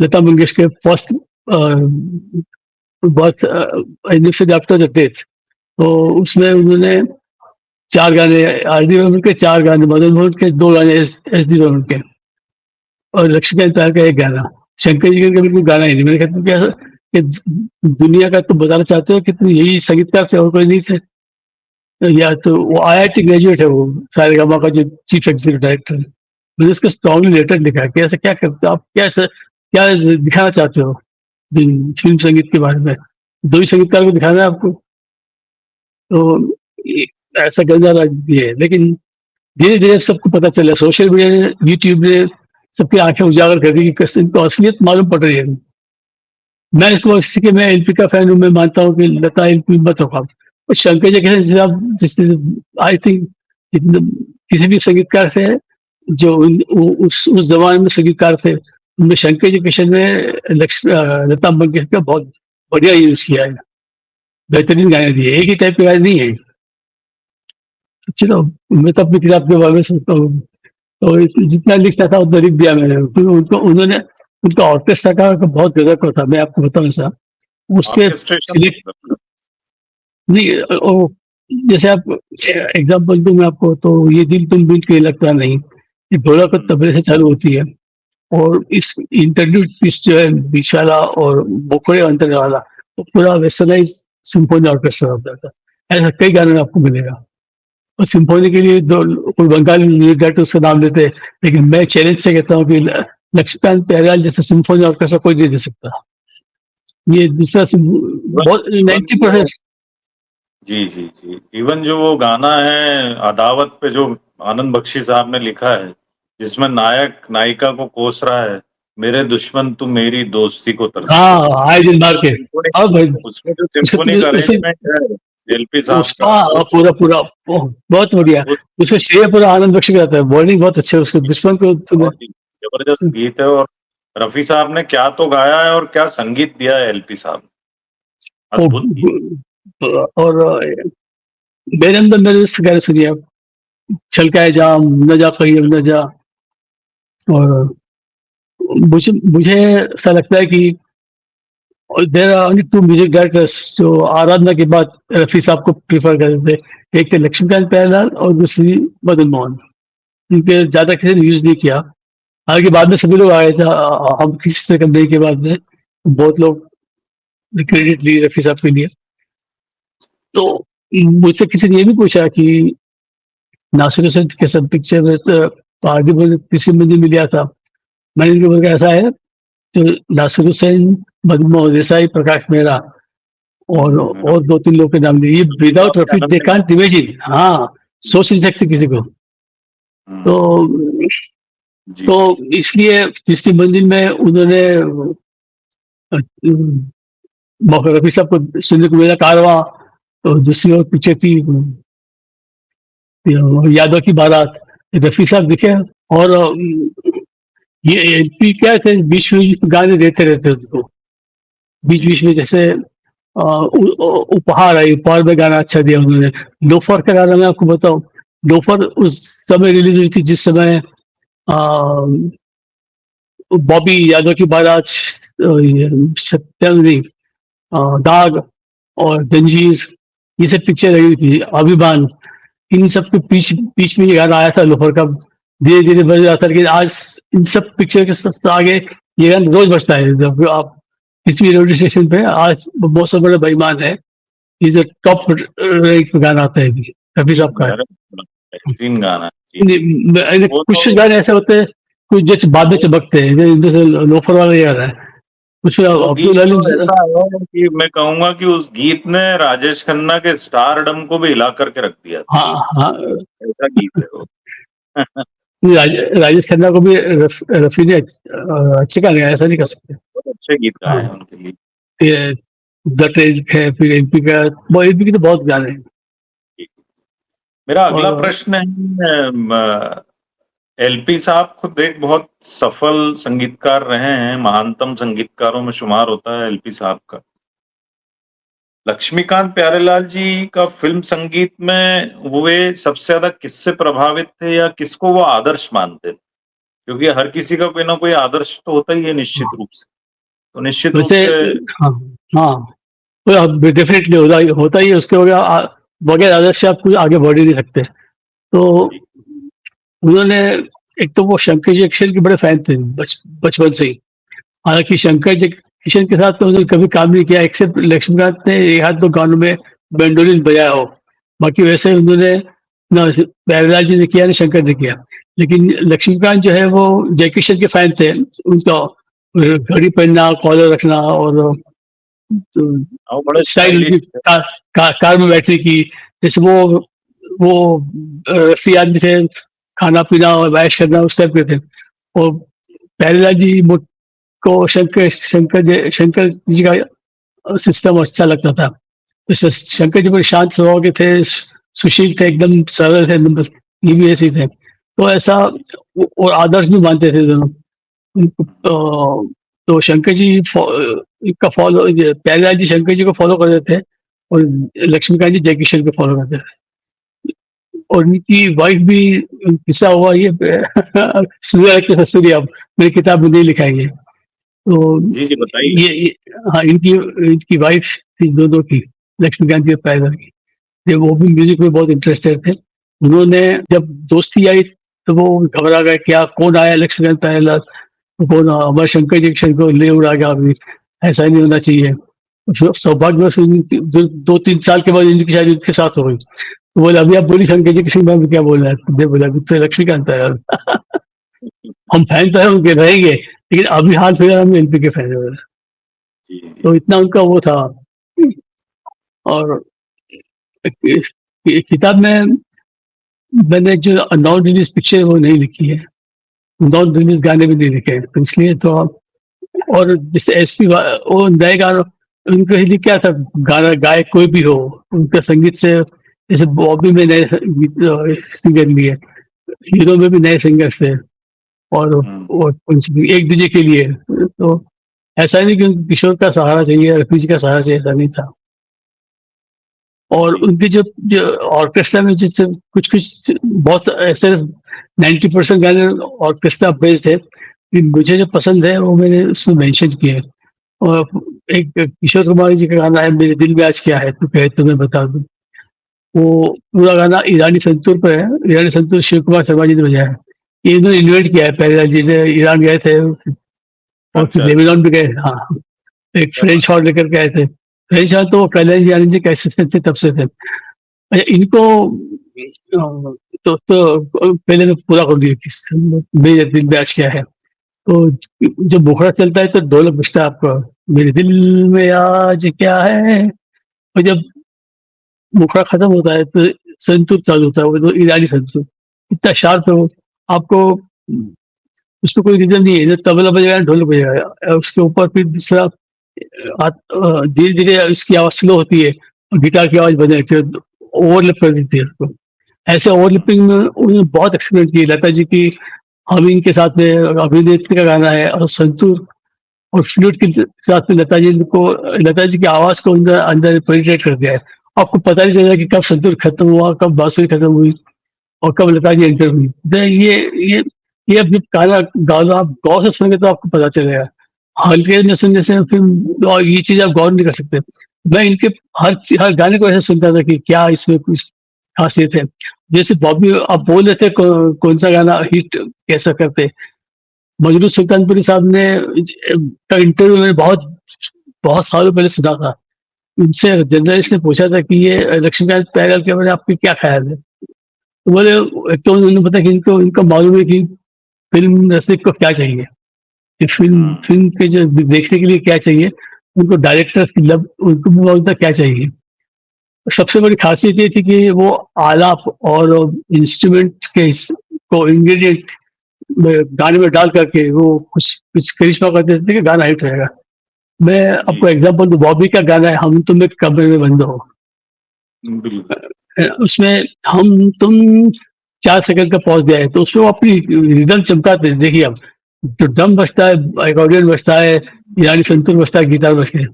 Lata Mangeshkar first birth anniversary after the death, तो उसमें उन्होंने 4 गाने आर डी बर्मन के, 4 गाने मदन मोहन के, 2 गाने एस डी बर्मन के और लक्ष्मीकांत प्यार का 1 गाना। शंकर जी का बिल्कुल गाना ही नहीं। मैंने कहा तुम क्या कि दुनिया का तुम बताना चाहते हो कि तुम यही संगीतकार थे और कोई नहीं थे? या तो वो आईआईटी ग्रेजुएट है वो, सारेगामा का जो चीफ एग्जीक्यूटिव डायरेक्टर है। मैंने उसको स्ट्रांगली लेटर लिखा है कि ऐसा क्या करते हो आप? क्या ऐसा क्या दिखाना चाहते हो फिल्म संगीत के बारे में? 2 ही संगीतकार को दिखाना है आपको? तो ये ऐसा गंदा राजनीति है। लेकिन धीरे-धीरे सबको पता चला, सोशल मीडिया ने, यूट्यूब ने सबकी आँखें उजागर कर दी कि कैसे इनको असलियत मालूम पड़ रही है। मैं इसको इसलिए कि मैं एलपी का फैन हूँ, मैं मानता हूँ कि लता एलपी मत होगा। और शंकर जयकिशन साहब जिसने आई थिंक किसी भी संगीतकार से जो उस ज़माने में संगीतकार थे, उनमें शंकर जयकिशन ने लता मंगेशकर का बहुत बढ़िया यूज़ किया है। बेहतरीन गाने दिए, एक ही टाइप के गाने नहीं है। चलो, मैं तो अपनी किताब के बारे में सोचता हूँ, तो जितना लिख सकता उतना लिख दिया मैंने। क्योंकि उनको उन्होंने उनका ऑर्केस्ट्रा का बहुत गज़ब का था, मैं आपको बताऊँ ऐसा। उसके ऑर्केस्ट्रेशन सिलेक्ट नहीं जैसे आप एग्ज़ाम्पल दूँ मैं आपको, तो ये दिल तुम बिन के लगता नहीं, ये ढोलक और हुँ, तबले से चालू होती है और इस इंटरल्यूड पीस जो है विशाला और बोखड़े अंतर वाला, वो पूरा वेस्टर्नाइज़ सिम्फनी ऑर्केस्ट्रा होता था। ऐसा कई गानों में आपको मिलेगा। और सिम्फनी के लिए दो कोई बंगाली म्यूजिक डायरेक्टर उसका नाम लेते हैं, लेकिन मैं चैलेंज से कहता हूँ कि लक्ष्मीकांत प्यारेलाल जैसा सिम्फनी ऑर्केस्ट्रा कोई नहीं दे सकता। ये दूसरा इवन बहुत इवन जो 90% जी, जी, जी। इवन जो वो गाना है अदावत पे जो आनंद बख्शी साहब ने लिखा है, जिसमें नायक नायिका को कोस रहा है, मेरे दुश्मन तू मेरी दोस्ती को तरसते। हाँ, आए दिन मार के। सिम्फोनी और भाई उसमें जो उसका सिम्फोनिक अरेंजमेंट है एलपी साहब का, उसका वो तो पूरा-पूरा बहुत बढ़िया। वो उसमें श्रेय पूरा आनंद बख्श का आता है, वर्डिंग बहुत अच्छे है उसके, दुश्मन को तूने बहुत ही ज़बरदस्त गीत है और रफ़ी साहब ने क्या तो गाया है और क्या संगीत दिया है एलपी साहब ने, ओ अद्भुत गीत। और मेरे अंदर मेरे से गाने सुनिए आप, छलकाए जाम, न जा कहीं अब न जा। और मुझे ऐसा लगता है कि there are only 2 music directors जो आराधना के बाद रफ़ी साहब को प्रेफ़र करते थे। एक थे लक्ष्मीकांत प्यारेलाल और दूसरी मदन मोहन। इनके ज़्यादा किसी ने यूज़ नहीं किया। हालाँकि बाद में सभी लोग आए थे, हम किसी से करने के बाद में बहुत लोग ने क्रेडिट ली रफ़ी साहब के लिए। तो मुझसे किसी ने ये भी पूछा कि नासिर हुसैन के सब पिक्चर में तो आगे बोले किसी में नहीं मिला था। मैंने इनको बोला ऐसा है, तो नासिर हुसैन, मदन देसाई, प्रकाश मेहरा और रफ़ी 2-3 लोग के नाम लिए। ये रफ़ी साहब विदाउट के रफ़ी दे अनंत कांट इमेजिन। हाँ, सोच नहीं सकते किसी को। तो हुँ, जी, तो जी। इसलिए तीसरी मंजिल में उन्होंने मौके रफ़ी साहब को सुनने को मिला कारवां। तो दूसरी ओर पीछे थी यादव की बारात। रफ़ी साहब दिखे और ये एलपी क्या थे, बीच-बीच में गाने देते रहते उसको। जी, बीच-बीच में जैसे उपहार है, उपहार में गाना अच्छा दिया उन्होंने। लोफर का गाना मैं आपको बताऊँ, लोफर उस समय रिलीज़ हुई थी जिस समय अ, बॉबी यादव की बारात, ये सत्यम नहीं, दाग और जंजीर, ये सब पिक्चर लगी थी, अभिमान। इन सब के बीच बीच में ये गाना आया था लोफर का, धीरे-धीरे बज रहा था। लेकिन आज इन सब पिक्चर के सबसे आगे ये गाना रोज़ बजता है। जब आप किसी रेडियो स्टेशन पे आज मौसम बड़ा बेईमान है, इज अ टॉप रैंक पे गाना आता है अभी, रफी साहब का है। अरे बेहतरीन गाना है। जी, वो कुछ तो गाने ऐसे होते हैं, कुछ जैसे बाद में वो चमकते हैं, जैसे लोफर वाला ये गाना है, कुछ वो गीत अब्दुल तो हलीम ऐसा है कि मैं कहूँगा कि उस गीत ने राजेश खन्ना के स्टारडम को भी हिला करके रख दिया था। हाँ, हाँ, ऐसा गीत है वो। राजेश खन्ना को भी रफी ने अच्छे गाने गाए, ऐसा नहीं कर सकते। बहुत अच्छे गीत गाए हाँ, हैं उनके लिए। ये द ट्रेन है, फिर एमपी का, एमपी के तो बहुत गाने हैं। जी। मेरा अगला और प्रश्न है, एलपी साहब खुद एक बहुत सफल संगीतकार रहे हैं, महानतम संगीतकारों में शुमार होता है एलपी साहब का। लक्ष्मीकांत प्यारेलाल जी का फिल्म संगीत में वे सबसे ज्यादा किससे प्रभावित थे या किसको वो आदर्श मानते थे? क्योंकि हर किसी का कोई ना कोई आदर्श तो होता ही है निश्चित रूप से। तो निश्चित रूप वैसे, से हाँ, हाँ, तो डेफिनेटली होता ही है, उसके बगैर आदर्श आप कुछ आगे बढ़ ही नहीं सकते। तो जी, उन्होंने, एक तो वो शंकर जयकिशन के बड़े फैन थे बचपन से ही। हालांकि शंकर जयकिशन के साथ तो उन्होंने कभी काम नहीं किया, एक्सेप्ट लक्ष्मीकांत ने एक आध दो गानों में बैंडोलिन बजाया हो। बाकी वैसे उन्होंने ना प्यारेलाल जी ने किया ना शंकर ने किया। लेकिन लक्ष्मीकांत जो है वो जयकिशन के फैन थे। उनका घड़ी पहनना, कॉलर रखना, और वो बड़े स्टाइल उनकी स्टाइलिश थे। कार में बैठने की, जैसे वो रस्सी आदमी थे, खाना पीना और ऐश करना उस टाइप के थे। और प्यारेलाल जी को शंकर जी का सिस्टम अच्छा लगता था। तो शंकर जी बड़े शांत स्वभाव के थे, सुशील थे, एकदम सरल थे, एकदम बस ये भी ऐसे ही थे। तो ऐसा और आदर्श भी मानते थे दोनों। तो शंकर जी का फॉलो, प्यारेलाल जी शंकर जी को फॉलो करते थे, और लक्ष्मीकांत जी जयकिशन को फॉलो करते थे। और उनकी वाइफ भी, किस्सा हुआ ये सूर्या के ससुरी, अब मेरी किताब में नहीं लिखा है ये। तो जी, जी, बताइए। ये हाँ, इनकी इनकी वाइफ थी दोनों की, लक्ष्मीकांत जी और प्यारेलाल की। वो भी म्यूजिक में बहुत इंटरेस्टेड थे। उन्होंने जब दोस्ती आई तो वो घबरा गए, क्या कौन आया लक्ष्मीकांत प्यारेलाल, तो कौन हमारे शंकर जंक्शन को ले उड़ा गया अभी, ऐसा नहीं होना चाहिए। सौभाग्यवश 2-3 साल के बाद इनकी शादी उनके साथ हो गई। तो बोले अभी आप बोली शंकर जी किशन में क्या बोल रहा है, तुमने बोला अभी तो लक्ष्मीकांत प्यारेलाल। हम फैन तो है उनके, रहेंगे, लेकिन अभी हाल फिलहाल हम एलपी के फैन है। जी, जी, तो इतना उनका वो था। और किताब में मैंने जो नॉन रिलीज पिक्चर वो नहीं लिखी है, नॉन रिलीज गाने भी नहीं लिखे हैं, तो इसलिए तो और जैसे एसपी वो नए गानों, उनके लिए क्या था, गाना गायक कोई भी हो, उनका संगीत से, जैसे बॉबी में नए सिंगर लिए, हीरो में भी नए सिंगर्स थे, हुँ, और एक दूसरे के लिए। तो ऐसा नहीं कि उनको किशोर का सहारा चाहिए, रफी जी का सहारा चाहिए, ऐसा नहीं था। और जी, उनके जो ऑर्केस्ट्रा में जिससे कुछ बहुत ऐसे 90% गाने ऑर्केस्ट्रा बेस्ड है, लेकिन मुझे जो पसंद है वो मैंने उसमें मेंशन किया है। और एक किशोर कुमार जी का गाना है, मेरे दिल में आज क्या है, तू कहे तो मैं बता दूं। वो पूरा गाना ईरानी संतूर पर है, ईरानी संतूर शिव कुमार शर्मा जी ने बजाया है। ये इन्होंने इन्वेंट किया है, पहले जी ने ईरान गए थे और फिर अच्छा, अच्छा, लेबनान भी गए, हाँ, एक क्या बात फ्रेंच हॉर्न लेकर के आए थे। फ्रेंच हॉर्न तो पहले जी आनंद जी कैसे थे तब से थे। अच्छा, इनको पहले मैं पूरा कर दिया कि मेरे दिल में आज क्या है। तो जब मुखड़ा चलता है तो ढोलक बजता है आपका, मेरे दिल में आज क्या है। और जब मुखड़ा खत्म होता है तो संतूर चालू होता है, वो तो ईरानी संतूर, इतना शार्प है वो। आपको उसमें कोई रीजन नहीं है, जब तबला बजेगा ढोलक बजेगा, उसके ऊपर फिर दूसरा धीरे धीरे इसकी आवाज स्लो होती है और गिटार की आवाज बदल लगती है, ओवरलैप कर देती है उसको। ऐसे ओवरलैपिंग में उन्होंने बहुत एक्सपेरिमेंट किए। लता जी की हम इनके साथ में अभिनेत्री का गाना है, और संतूर और फ्लूट के साथ में लता जी की आवाज को अंदर अंदर पेनिट्रेट कर दिया है। आपको पता नहीं चलेगा कि कब संतूर खत्म हुआ, कब बांसुरी खत्म हुई, और कब लता जी एंटर हुई। तो ये अब जब गाना गाना आप गौर से सुनेंगे तो आपको पता चलेगा। हल्के में सुनने से फिर और ये चीज आप गौर नहीं कर सकते। मैं इनके हर गाने को ऐसे सुनता था कि क्या इसमें कुछ खासियत है। जैसे बॉबी आप बोल रहे थे, कौन सा गाना हिट कैसा करते, मजरू सुल्तानपुरी साहब ने का इंटरव्यू मैंने बहुत बहुत सालों पहले सुना था। उनसे जर्नलिस्ट ने पूछा था कि ये लक्ष्मीकांत प्यारेलाल के बारे में आपके क्या ख्याल है? तो बोले, एक तो उन्होंने बताया कि इनको इनको मालूम है कि फ़िल्म रसिक को क्या चाहिए, कि फ़िल्म हुँ, फ़िल्म के जो देखने के लिए क्या चाहिए, उनको डायरेक्टर की लब उनको भी मालूम था क्या चाहिए। सबसे बड़ी ख़ासियत ये थी कि वो आलाप और इंस्ट्रूमेंट के इस को इंग्रीडिएंट में गाने में डाल करके वो कुछ कुछ करिश्मा कर देते थे कि गाना हिट रहेगा। मैं जी, आपको एग्ज़ाम्पल दूँ, बॉबी का गाना है, हम तुम एक कमरे में बंद हो। बिल्कुल। उसमें हम तुम 4 सेकंड का पॉज़ दिया है, तो उसमें वो अपनी रिदम चमकाते हैं। देखिए आप, जो ड्रम बजता है, एक्कॉर्डियन बजता है, यानी संतूर बजता है, गिटार बजते हैं।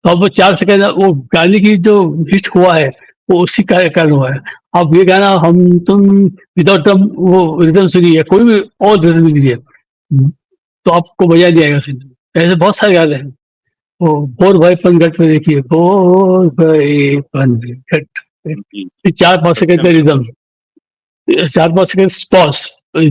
तो अब वो 4 सेकंड वो गाने की जो हिट हुआ है, वो उसी का कारण हुआ है। अब ये गाना हम तुम विदाउट ड्रम वो रिदम सुनिए, कोई भी और रिदम लीजिए, तो आपको मज़ा नहीं आएगा सुनने में। ऐसे बहुत सारे गाने हैं। वो बोर भाई पनघट में देखिए, बोर भाई पनघट, जी, ये 4-5 सेकंड सत्यम का सुंदर। रिदम, 4-5 सेकंड पॉज़,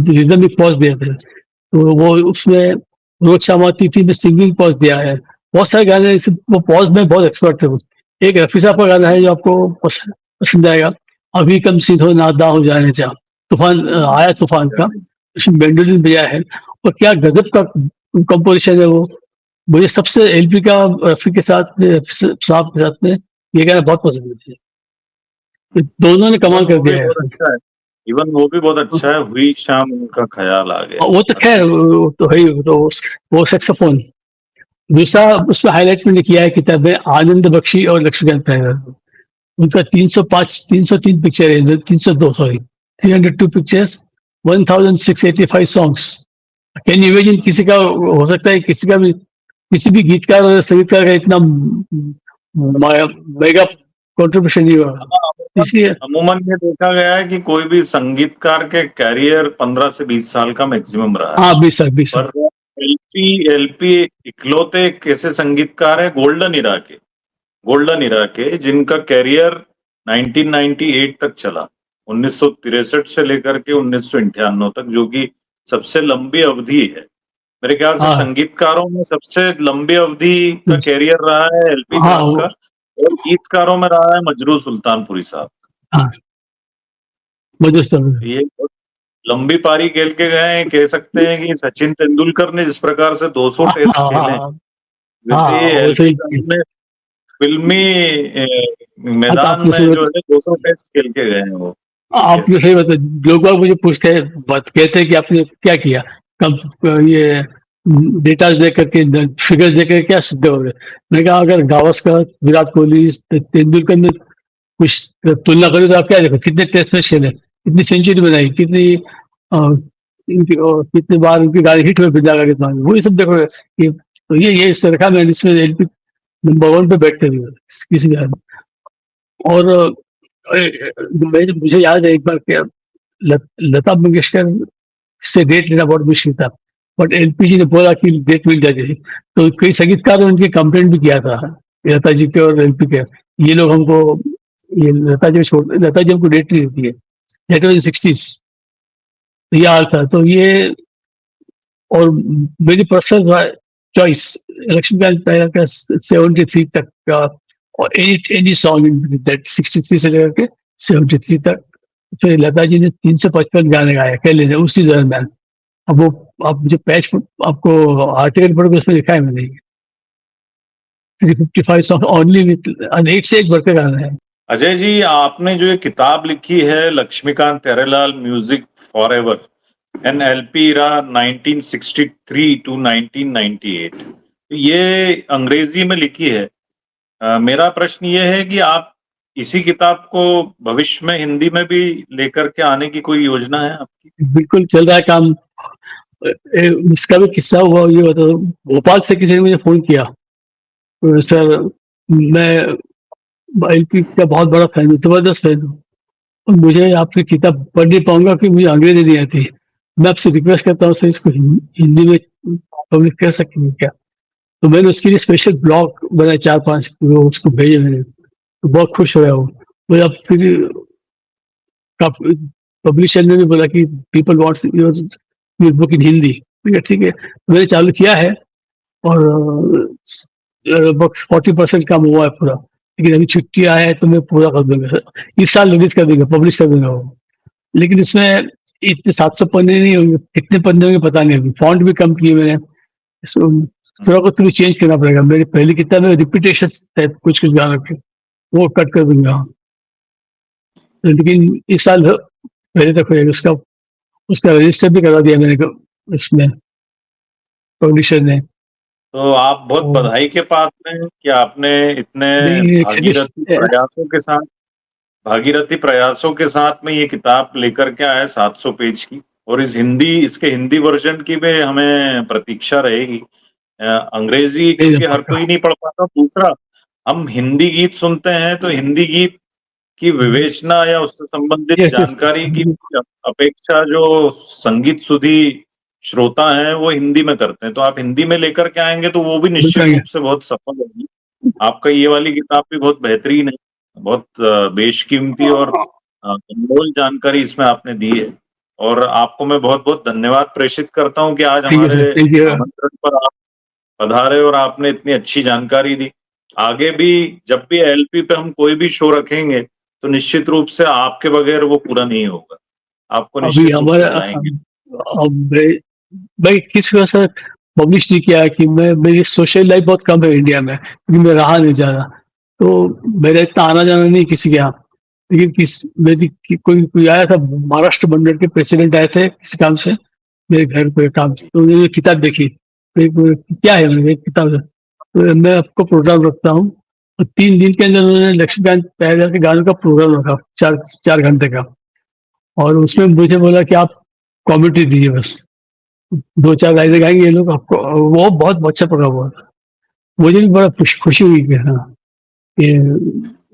रिदम में पॉज़ दिए थे। तो वो उसमें रोज शाम आती थी में सिंगिंग पॉज़ दिया है। बहुत सारे गाने ऐसे वो पॉज़ में बहुत एक्सपर्ट थे वो। एक रफ़ी साहब का गाना है जो आपको पसंद आएगा, अभी कम सीधो नादा हो जाने जा। तूफ़ान आया तूफ़ान का, उसमें मैंडोलिन बजा है और क्या गज़ब का कंपोज़िशन है वो। मुझे सबसे एलपी का रफ़ी के साथ साहब के साथ में ये गाना बहुत पसंद है। दोनों ने कमाल इवन कर वो भी दिया बहुत है। अच्छा है। इवन वो भी बहुत अच्छा है, हुई शाम उनका ख़याल आ गया, वो तो ख़ैर अति वो तो है ही, वो तो वो सैक्सोफ़ोन। दूसरा उसमें हाइलाइट मैंने किया है किताब में आनंद बख्शी और लक्ष्मीकांत बेहरा। उनका 305 303 पिक्चर है, 302 sorry, 302 pictures, 1685 songs. Can you imagine, किसी का हो सकता है किसी का भी किसी भी गीतकार और संगीतकार का इतना मेगा कंट्रीब्यूशन नहीं हुआ। हाँ, इसलिए अमूमन ये देखा गया है कि कोई भी संगीतकार के कैरियर 15 से 20 साल का मैक्सिमम रहा है। हाँ, बेशक बेशक। पर एलपी एलपी इकलौते एक ऐसे संगीतकार हैं गोल्डन इरा के जिनका कैरियर 1998 तक चला। 1963 से लेकर के 1998 तक, जो कि सबसे लंबी अवधि है। मेरे ख्याल से हाँ, संगीतकारों में सबसे लंबी अवधि का कैरियर रहा है एलपी हाँ, साहब का, और गीतकारों में रहा है मजरू सुल्तानपुरी साहब। हाँ, मधुर। ये बहुत लंबी पारी खेल के गए हैं, कह सकते हैं कि सचिन तेंदुलकर ने जिस प्रकार से 200 हाँ, टेस्ट हाँ, खेले, हाँ, वैसे हाँ, ही वो एलपी सही। साहब ने फिल्मी हाँ, मैदान आपने में सही जो है 200 टेस्ट खेल के गए हैं वो, ये कह आपने सही सकते बता। लोग बाग मुझे पूछते हैं, बात कहते हैं कि आपने क्या किया, कब ये डेटा दे करके, फिगर्स दे करके क्या सिद्ध हो गए? मैंने कहा अगर गावस्कर, विराट कोहली, तेंदुलकर में कुछ तुलना करें तो आप क्या देखो, कितने टेस्ट मैच खेले, कितनी सेंचुरी बनाई, कितनी बार उनकी गाड़ी हिट हुए बिना लगे, कितना वो ये सब देखो ये, तो ये इस तरह का मैंने इसमें एलपी नंबर वन पे बैठते हुए किसी भी आदमी। और मुझे याद है एक बार क्या, लता मंगेशकर से डेट लेना बहुत मुश्किल था, बट एलपीजी ने बोला कि डेट मिल जाएगी। तो कई संगीतकारों ने उनके कंप्लेंट भी किया था, लता जी के और एलपी के, ये लोग हमको, ये लता जी हमको डेट नहीं देती है। डेट वाज 60s, ये हाल था। तो ये, और मेरी पर्सनल चॉइस लक्ष्मीकांत प्यारेलाल का 73 तक का, और any any song in that 63 से लेकर के 73 तक। फिर लता जी ने 355 गाने गाए अकेले ने उसी दरमियान। अब वो, आप मुझे पैच आपको आर्टिकल पढ़ोगे उसमें लिखा है मैंने, 355 सॉन्ग ओनली विद एक से एक बढ़कर गाना है। अजय जी, आपने जो ये किताब लिखी है Laxmikant Pyarelal music forever an LP era 1963 to 1998, ये अंग्रेजी में लिखी है। मेरा प्रश्न ये है कि आप इसी किताब को भविष्य में हिंदी में भी लेकर के आने की कोई योजना है आपकी? बिल्कुल चल रहा है काम। इसका भी किस्सा हुआ ये बता, भोपाल से किसी ने मुझे फोन किया, सर मैं एलपी का बहुत बड़ा फैन हूँ, जबरदस्त फैन हूँ, और मुझे आपकी किताब पढ़ नहीं पाऊंगा कि मुझे अंग्रेजी नहीं आती। मैं आपसे रिक्वेस्ट करता हूँ सर, इसको हिंदी में पब्लिश कर सकते हैं क्या? तो मैंने उसके लिए स्पेशल ब्लॉग बनाए 4-5, वो उसको भेजे मैंने, तो बहुत खुश हुआ वो। मुझे अब फिर पब्लिशर ने भी बोला कि people wants your your book in Hindi. ठीक है, ठीक है, तो मैंने चालू किया है। और लगभग 40% काम हुआ है पूरा, लेकिन अभी छुट्टी आया है तो मैं पूरा कर दूँगा। इस साल रिलीज़ कर देंगे, पब्लिश कर दूँगा वो। लेकिन इसमें इतने 700 पन्ने नहीं होंगे, कितने पन्ने होंगे पता नहीं अभी, फ़ॉन्ट भी कम किए मैंने। इसको थोड़ा बहुत तो चेंज करना पड़ेगा। मेरी पहली किताब में रिपिटेशंस है कुछ-कुछ गानों के, वो कट कर दूँगा। लेकिन इस साल पहले तक होएगा उसका उसका रजिस्टर भी करवा दिया मैंने उसमें पब्लिशर ने। तो आप बहुत और बधाई के पात्र हैं कि आपने इतने नहीं एक्चुअली भागीरथी प्रयासों के साथ में ये किताब लेकर के आए 700 पेज की, और इसके हिंदी वर्जन की भी हमें प्रतीक्षा रहेगी। अंग्रेजी नहीं क्योंकि हर पक्का। कोई नहीं पढ़ पाता। दूसरा, हम हिंदी गीत सुनते हैं तो हिंदी गीत की विवेचना या उससे संबंधित यस, यस। जानकारी की अपेक्षा जो संगीत सुधी श्रोता हैं वो हिंदी में करते हैं। तो आप हिंदी में लेकर के आएँगे तो वो भी निश्चित बताइए। रूप से बहुत सफल होगी। आपका ये वाली किताब भी बहुत बेहतरीन है। बहुत बेशकीमती और अनमोल जानकारी इसमें आपने दी है, और आपको मैं बहुत-बहुत धन्यवाद प्रेषित करता हूँ कि आज थैंक यू सर, हमारे थैंक यू। आमंत्रण पर आप पधारे और आपने इतनी अच्छी जानकारी दी। आगे भी जब भी एलपी पे हम कोई भी शो रखेंगे, तो निश्चित रूप से आपके बगैर वो पूरा नहीं होगा। आपको अभी निश्चित रूप से हमारा बुलाएँगे। अब मैं किस वजह से पब्लिश नहीं किया कि मेरी सोशल लाइफ बहुत कम है इंडिया में, क्योंकि मैं रहा नहीं ज़्यादा। तो मेरा इतना आना-जाना नहीं किसी के यहाँ। लेकिन मेरी कोई कोई आया था, महाराष्ट्र मंडल के प्रेसिडेंट आए थे किसी काम से मेरे घर पे काम से, तो उन्होंने ये किताब देखी। तो क्या है? मैंने एक किताब है। तो मैं आपको प्रोग्राम रखता हूँ। तो 3 दिन के अंदर उन्होंने लक्ष्मीकांत बेहरा के गानों का प्रोग्राम रखा, 4 घंटे का। और उसमें जी, मुझे बोला कि आप कमेंट्री दीजिए बस। 2-4 लाइनें गाएँगे ये लोग आपको। वो बहुत अच्छा प्रोग्राम हुआ था। मुझे भी बड़ा खुशी हुई कि हाँ, ये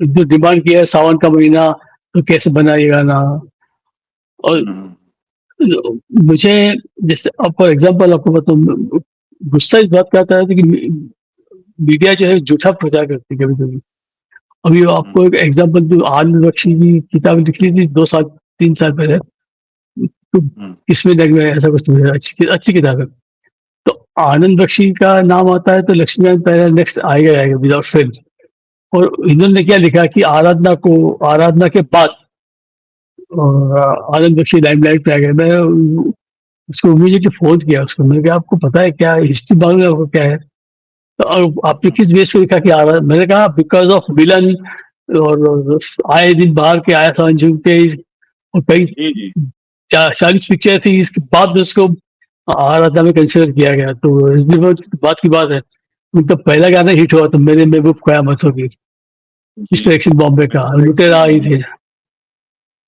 जो डिमांड किया है सावन का महीना, तो कैसे बना ये गाना। और हुँ, मुझे जैसे अब फॉर एग्ज़ाम्पल आपको बताऊँ, गुस्सा इस बात का आता है कि मीडिया जो है झूठा प्रचार करती है कभी-कभी। अभी हुँ, आपको एक एग्ज़ाम्पल दूँ, आनंद बख्शी की किताब निकली थी 2 साल 3 साल पहले, तो हुँ, किसमें लग गया ऐसा कुछ तो है, अच्छी किताब है। तो आनंद बख्शी का नाम आता है तो लक्ष्मीकांत बेहरा नेक्स्ट आएगा ही आएगा विदाउट फेल। और इन्होंने क्या लिखा कि आराधना के बाद आनंद बख्शी लाइमलाइट पे आ गए। मैं उसको इमीडिएटली फ़ोन किया उसको, मैंने कहा आपको पता है क्या हिस्ट्री मालूम है आपको क्या है? तो आपने हुँ, किस बेस पे लिखा कि मैंने कहा बिकॉज़ ऑफ विलन, और आए दिन बाहर के आया था अंजुम के, और कई जी, जी। 40 पिक्चर थी, इसके बाद में उसको आराधना में कंसिडर किया गया। तो इस बात की बात है, उनका पहला गाना हिट हुआ तो मेरे महबूब क़यामत होगी, जी, मिस्टर एक्शन बॉम्बे का, मिस्टर एक्स लुटेरा आई बॉम्बे। थे।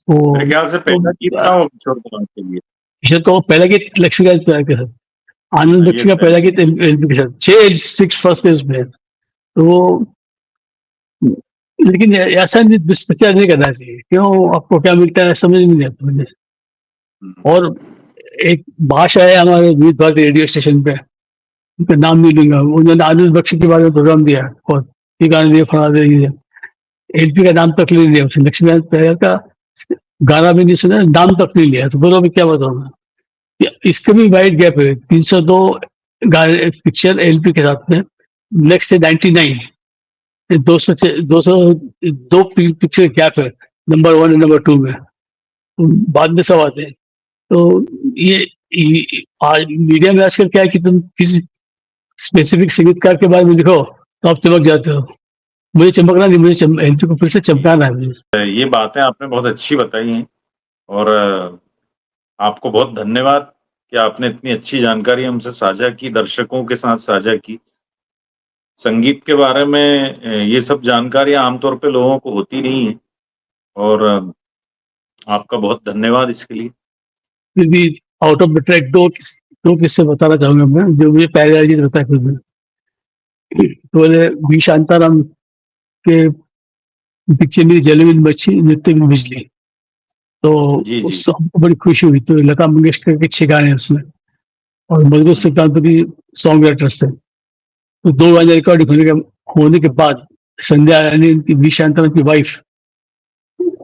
तो मेरे ख्याल से तो पहला गीत था वो किशोर कुमार के लिए। ये तो पहला गीत लक्ष्मीकांत प्यार के साथ, आनंद बख्शी का यस, पहला एलपी गीत एलपी के साथ, 6 फर्स्ट पेज में है। तो लेकिन ऐसा नहीं, दुष्प्रचार नहीं करना चाहिए। क्यों? आपको क्या मिलता है समझ में नहीं आता मुझे। हुँ, और एक भाषा है हमारे विविध भारती रेडियो स्टेशन पे, उनका नाम नहीं लूँगा, उन्होंने आनंद बख्शी के बारे में प्रोग्राम दिया और ये गाना दिया, फलाना दिया, ये दिया। एलपी का नाम तक नहीं लिया उसने, लक्ष्मीकांत बेहरा का गाना भी नहीं सुना, नाम तक नहीं लिया। तो बोलो मैं क्या बताऊँ मैं? इसका भी वाइड गैप है, 302 गाने पिक्चर एलपी के साथ में, नेक्स्ट है 99, 202 पिक्चर गैप है, नंबर 1 और नंबर 2 में। तो बाद में सब आते हैं। तो ये आज मीडिया में आजकल क्या है कि तुम किसी स्पेसिफिक संगीतकार के बारे में लिखो तो आप चमक जाते हो। मुझे चमकना नहीं, एलपी को फिर से जी। चमकाना है मुझे। ये बातें आपने बहुत अच्छी बताई हैं, और आपको बहुत धन्यवाद कि आपने इतनी अच्छी जानकारी हमसे साझा की, दर्शकों के साथ साझा की। संगीत के बारे में ये सब जानकारियाँ आमतौर पे लोगों को होती नहीं है, और आपका बहुत धन्यवाद इसके लिए। फिर भी आउट ऑफ द ट्रैक 2 किस्से बताना चाहूँगा मैं, जो मुझे पहले वाली चीज़ बताया खुद ने। तो बोले वी शांताराम के पिक्चर में जलेबिन मच्छी नृत्य में बिजली, तो जी, जी। उसको हमको बड़ी खुशी हुई। तो लता मंगेशकर के 6 गाने हैं उसमें, और मधुकर हुँ, सुल्तानपुरी सॉन्ग राइटर्स थे। तो 2 गाने रिकॉर्डिंग होने के बाद संध्या यानी उनकी वी शांताराम की वाइफ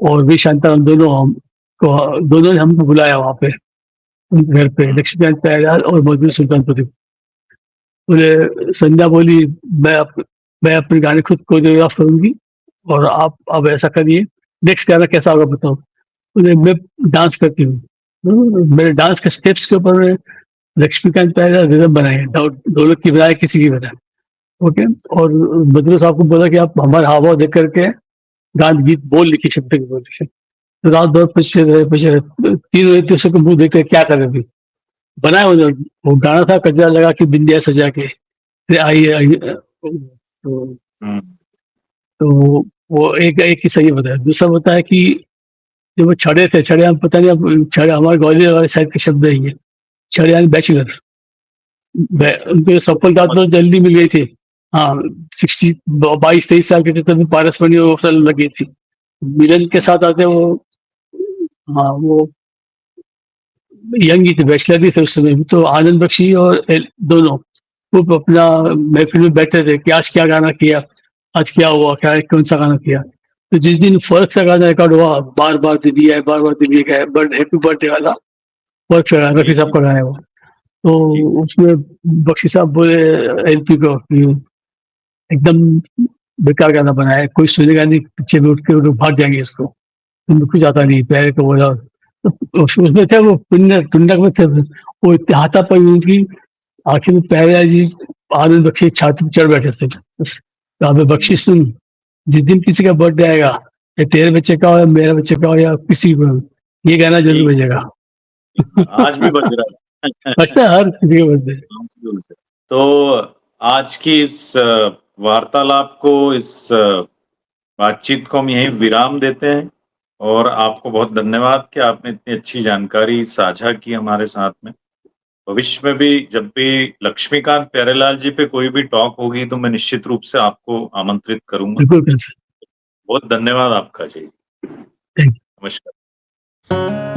और वी शांताराम दोनों ने हमको बुलाया वहाँ पे, उनके घर पे, हुँ, लक्ष्मीकांत प्यारेलाल और मधुकर सुल्तानपुरी। बोले संध्या बोली, मैं अपने गाने खुद कोरियोग्राफ करूँगी और आप अब ऐसा करिए, नेक्स्ट गाना कैसा होगा बताओ? बोले मैं डांस करती हूँ। मेरे डांस के स्टेप्स के ऊपर लक्ष्मीकांत पहले रिदम बनाए, ढोलक की बजाय किसी की बजाय, ओके। और बद्रू साहब को बोला कि आप हमारे हाव-भाव देख कर के गान गीत बोल लिखिए, शब्द के बोल लिखिए। तो रात भर पीछे रहे, 3 बजे दूसरे को मुँह देख के क्या कर रहे थे? बनाया उन्होंने, वो गाना था कजरा लगा के बिंदिया सजा के, फिर आइए तो हुँ। तो वो एक किस्सा ये बताया। दूसरा बताया कि जब वो छड़े थे, छड़े हम पता नहीं अब छड़े हमारे ग्वालियर वाले साइड के शब्द है ये, छड़े यानी बैचलर। अच्छा, उनको सफलता समझ तो जल्दी मिल गई थी। हाँ, 60 22-23 साल के थे तभी पारस मणि वो फिल्म लगी थी। मिलन के हुँ, साथ आते वो, हाँ, वो यंग ही थे, बैचलर भी थे उस समय भी, तो आनंद बख्शी और दोनों वो अपना महफ़िल में बैठे थे कि आज क्या गाना किया, आज क्या हुआ, क्या कौन-सा गाना किया। तो जिस दिन फ़र्क सा गाना रिकॉर्ड हुआ, बार-बार दिल्ली आए, बार-बार दिल्ली गए, बट हैप्पी बर्थडे वाला फ़र्क से जी, रफ़ी साहब जी, का गाना है वो। जी, तो उसमें बख्शी साहब बोले एलपी को कि एकदम बेकार गाना बनाया है, कोई सुनेगा नहीं, पीछे में उठ के वो लोग भाग जाएँगे इसको, तुमको कुछ आता हुँ, नहीं, पहले तो बोला। तो उसमें थे वो टुन्नक में थे, वो इतने हाथापाई उनकी, आखिर में पहला जी आनंद बख्शी छाती पे चढ़ बैठे थे। बस, तो अबे बख्शी हुँ, सुन, जिस दिन किसी का बर्थडे आएगा, या तेरे बच्चे का हो या मेरे बच्चे का हो या किसी का हो, ये गाना जी, ज़रूर बजेगा। आज भी बज रहा है। बजता है हर किसी का बर्थडे। बिल्कुल से। तो आज की इस वार्तालाप को, इस बातचीत को हम यहीं विराम देते हैं और आपको बहुत धन्यवाद कि आपने इतनी अच्छी जानकारी साझा की हमारे साथ में। भविष्य में भी जब भी लक्ष्मीकांत प्यारेलाल जी पे कोई भी टॉक होगी तो मैं निश्चित रूप से आपको आमंत्रित करूँगा। बिल्कुल, बिल्कुल। बहुत धन्यवाद आपका जी। थैंक नमस्कार।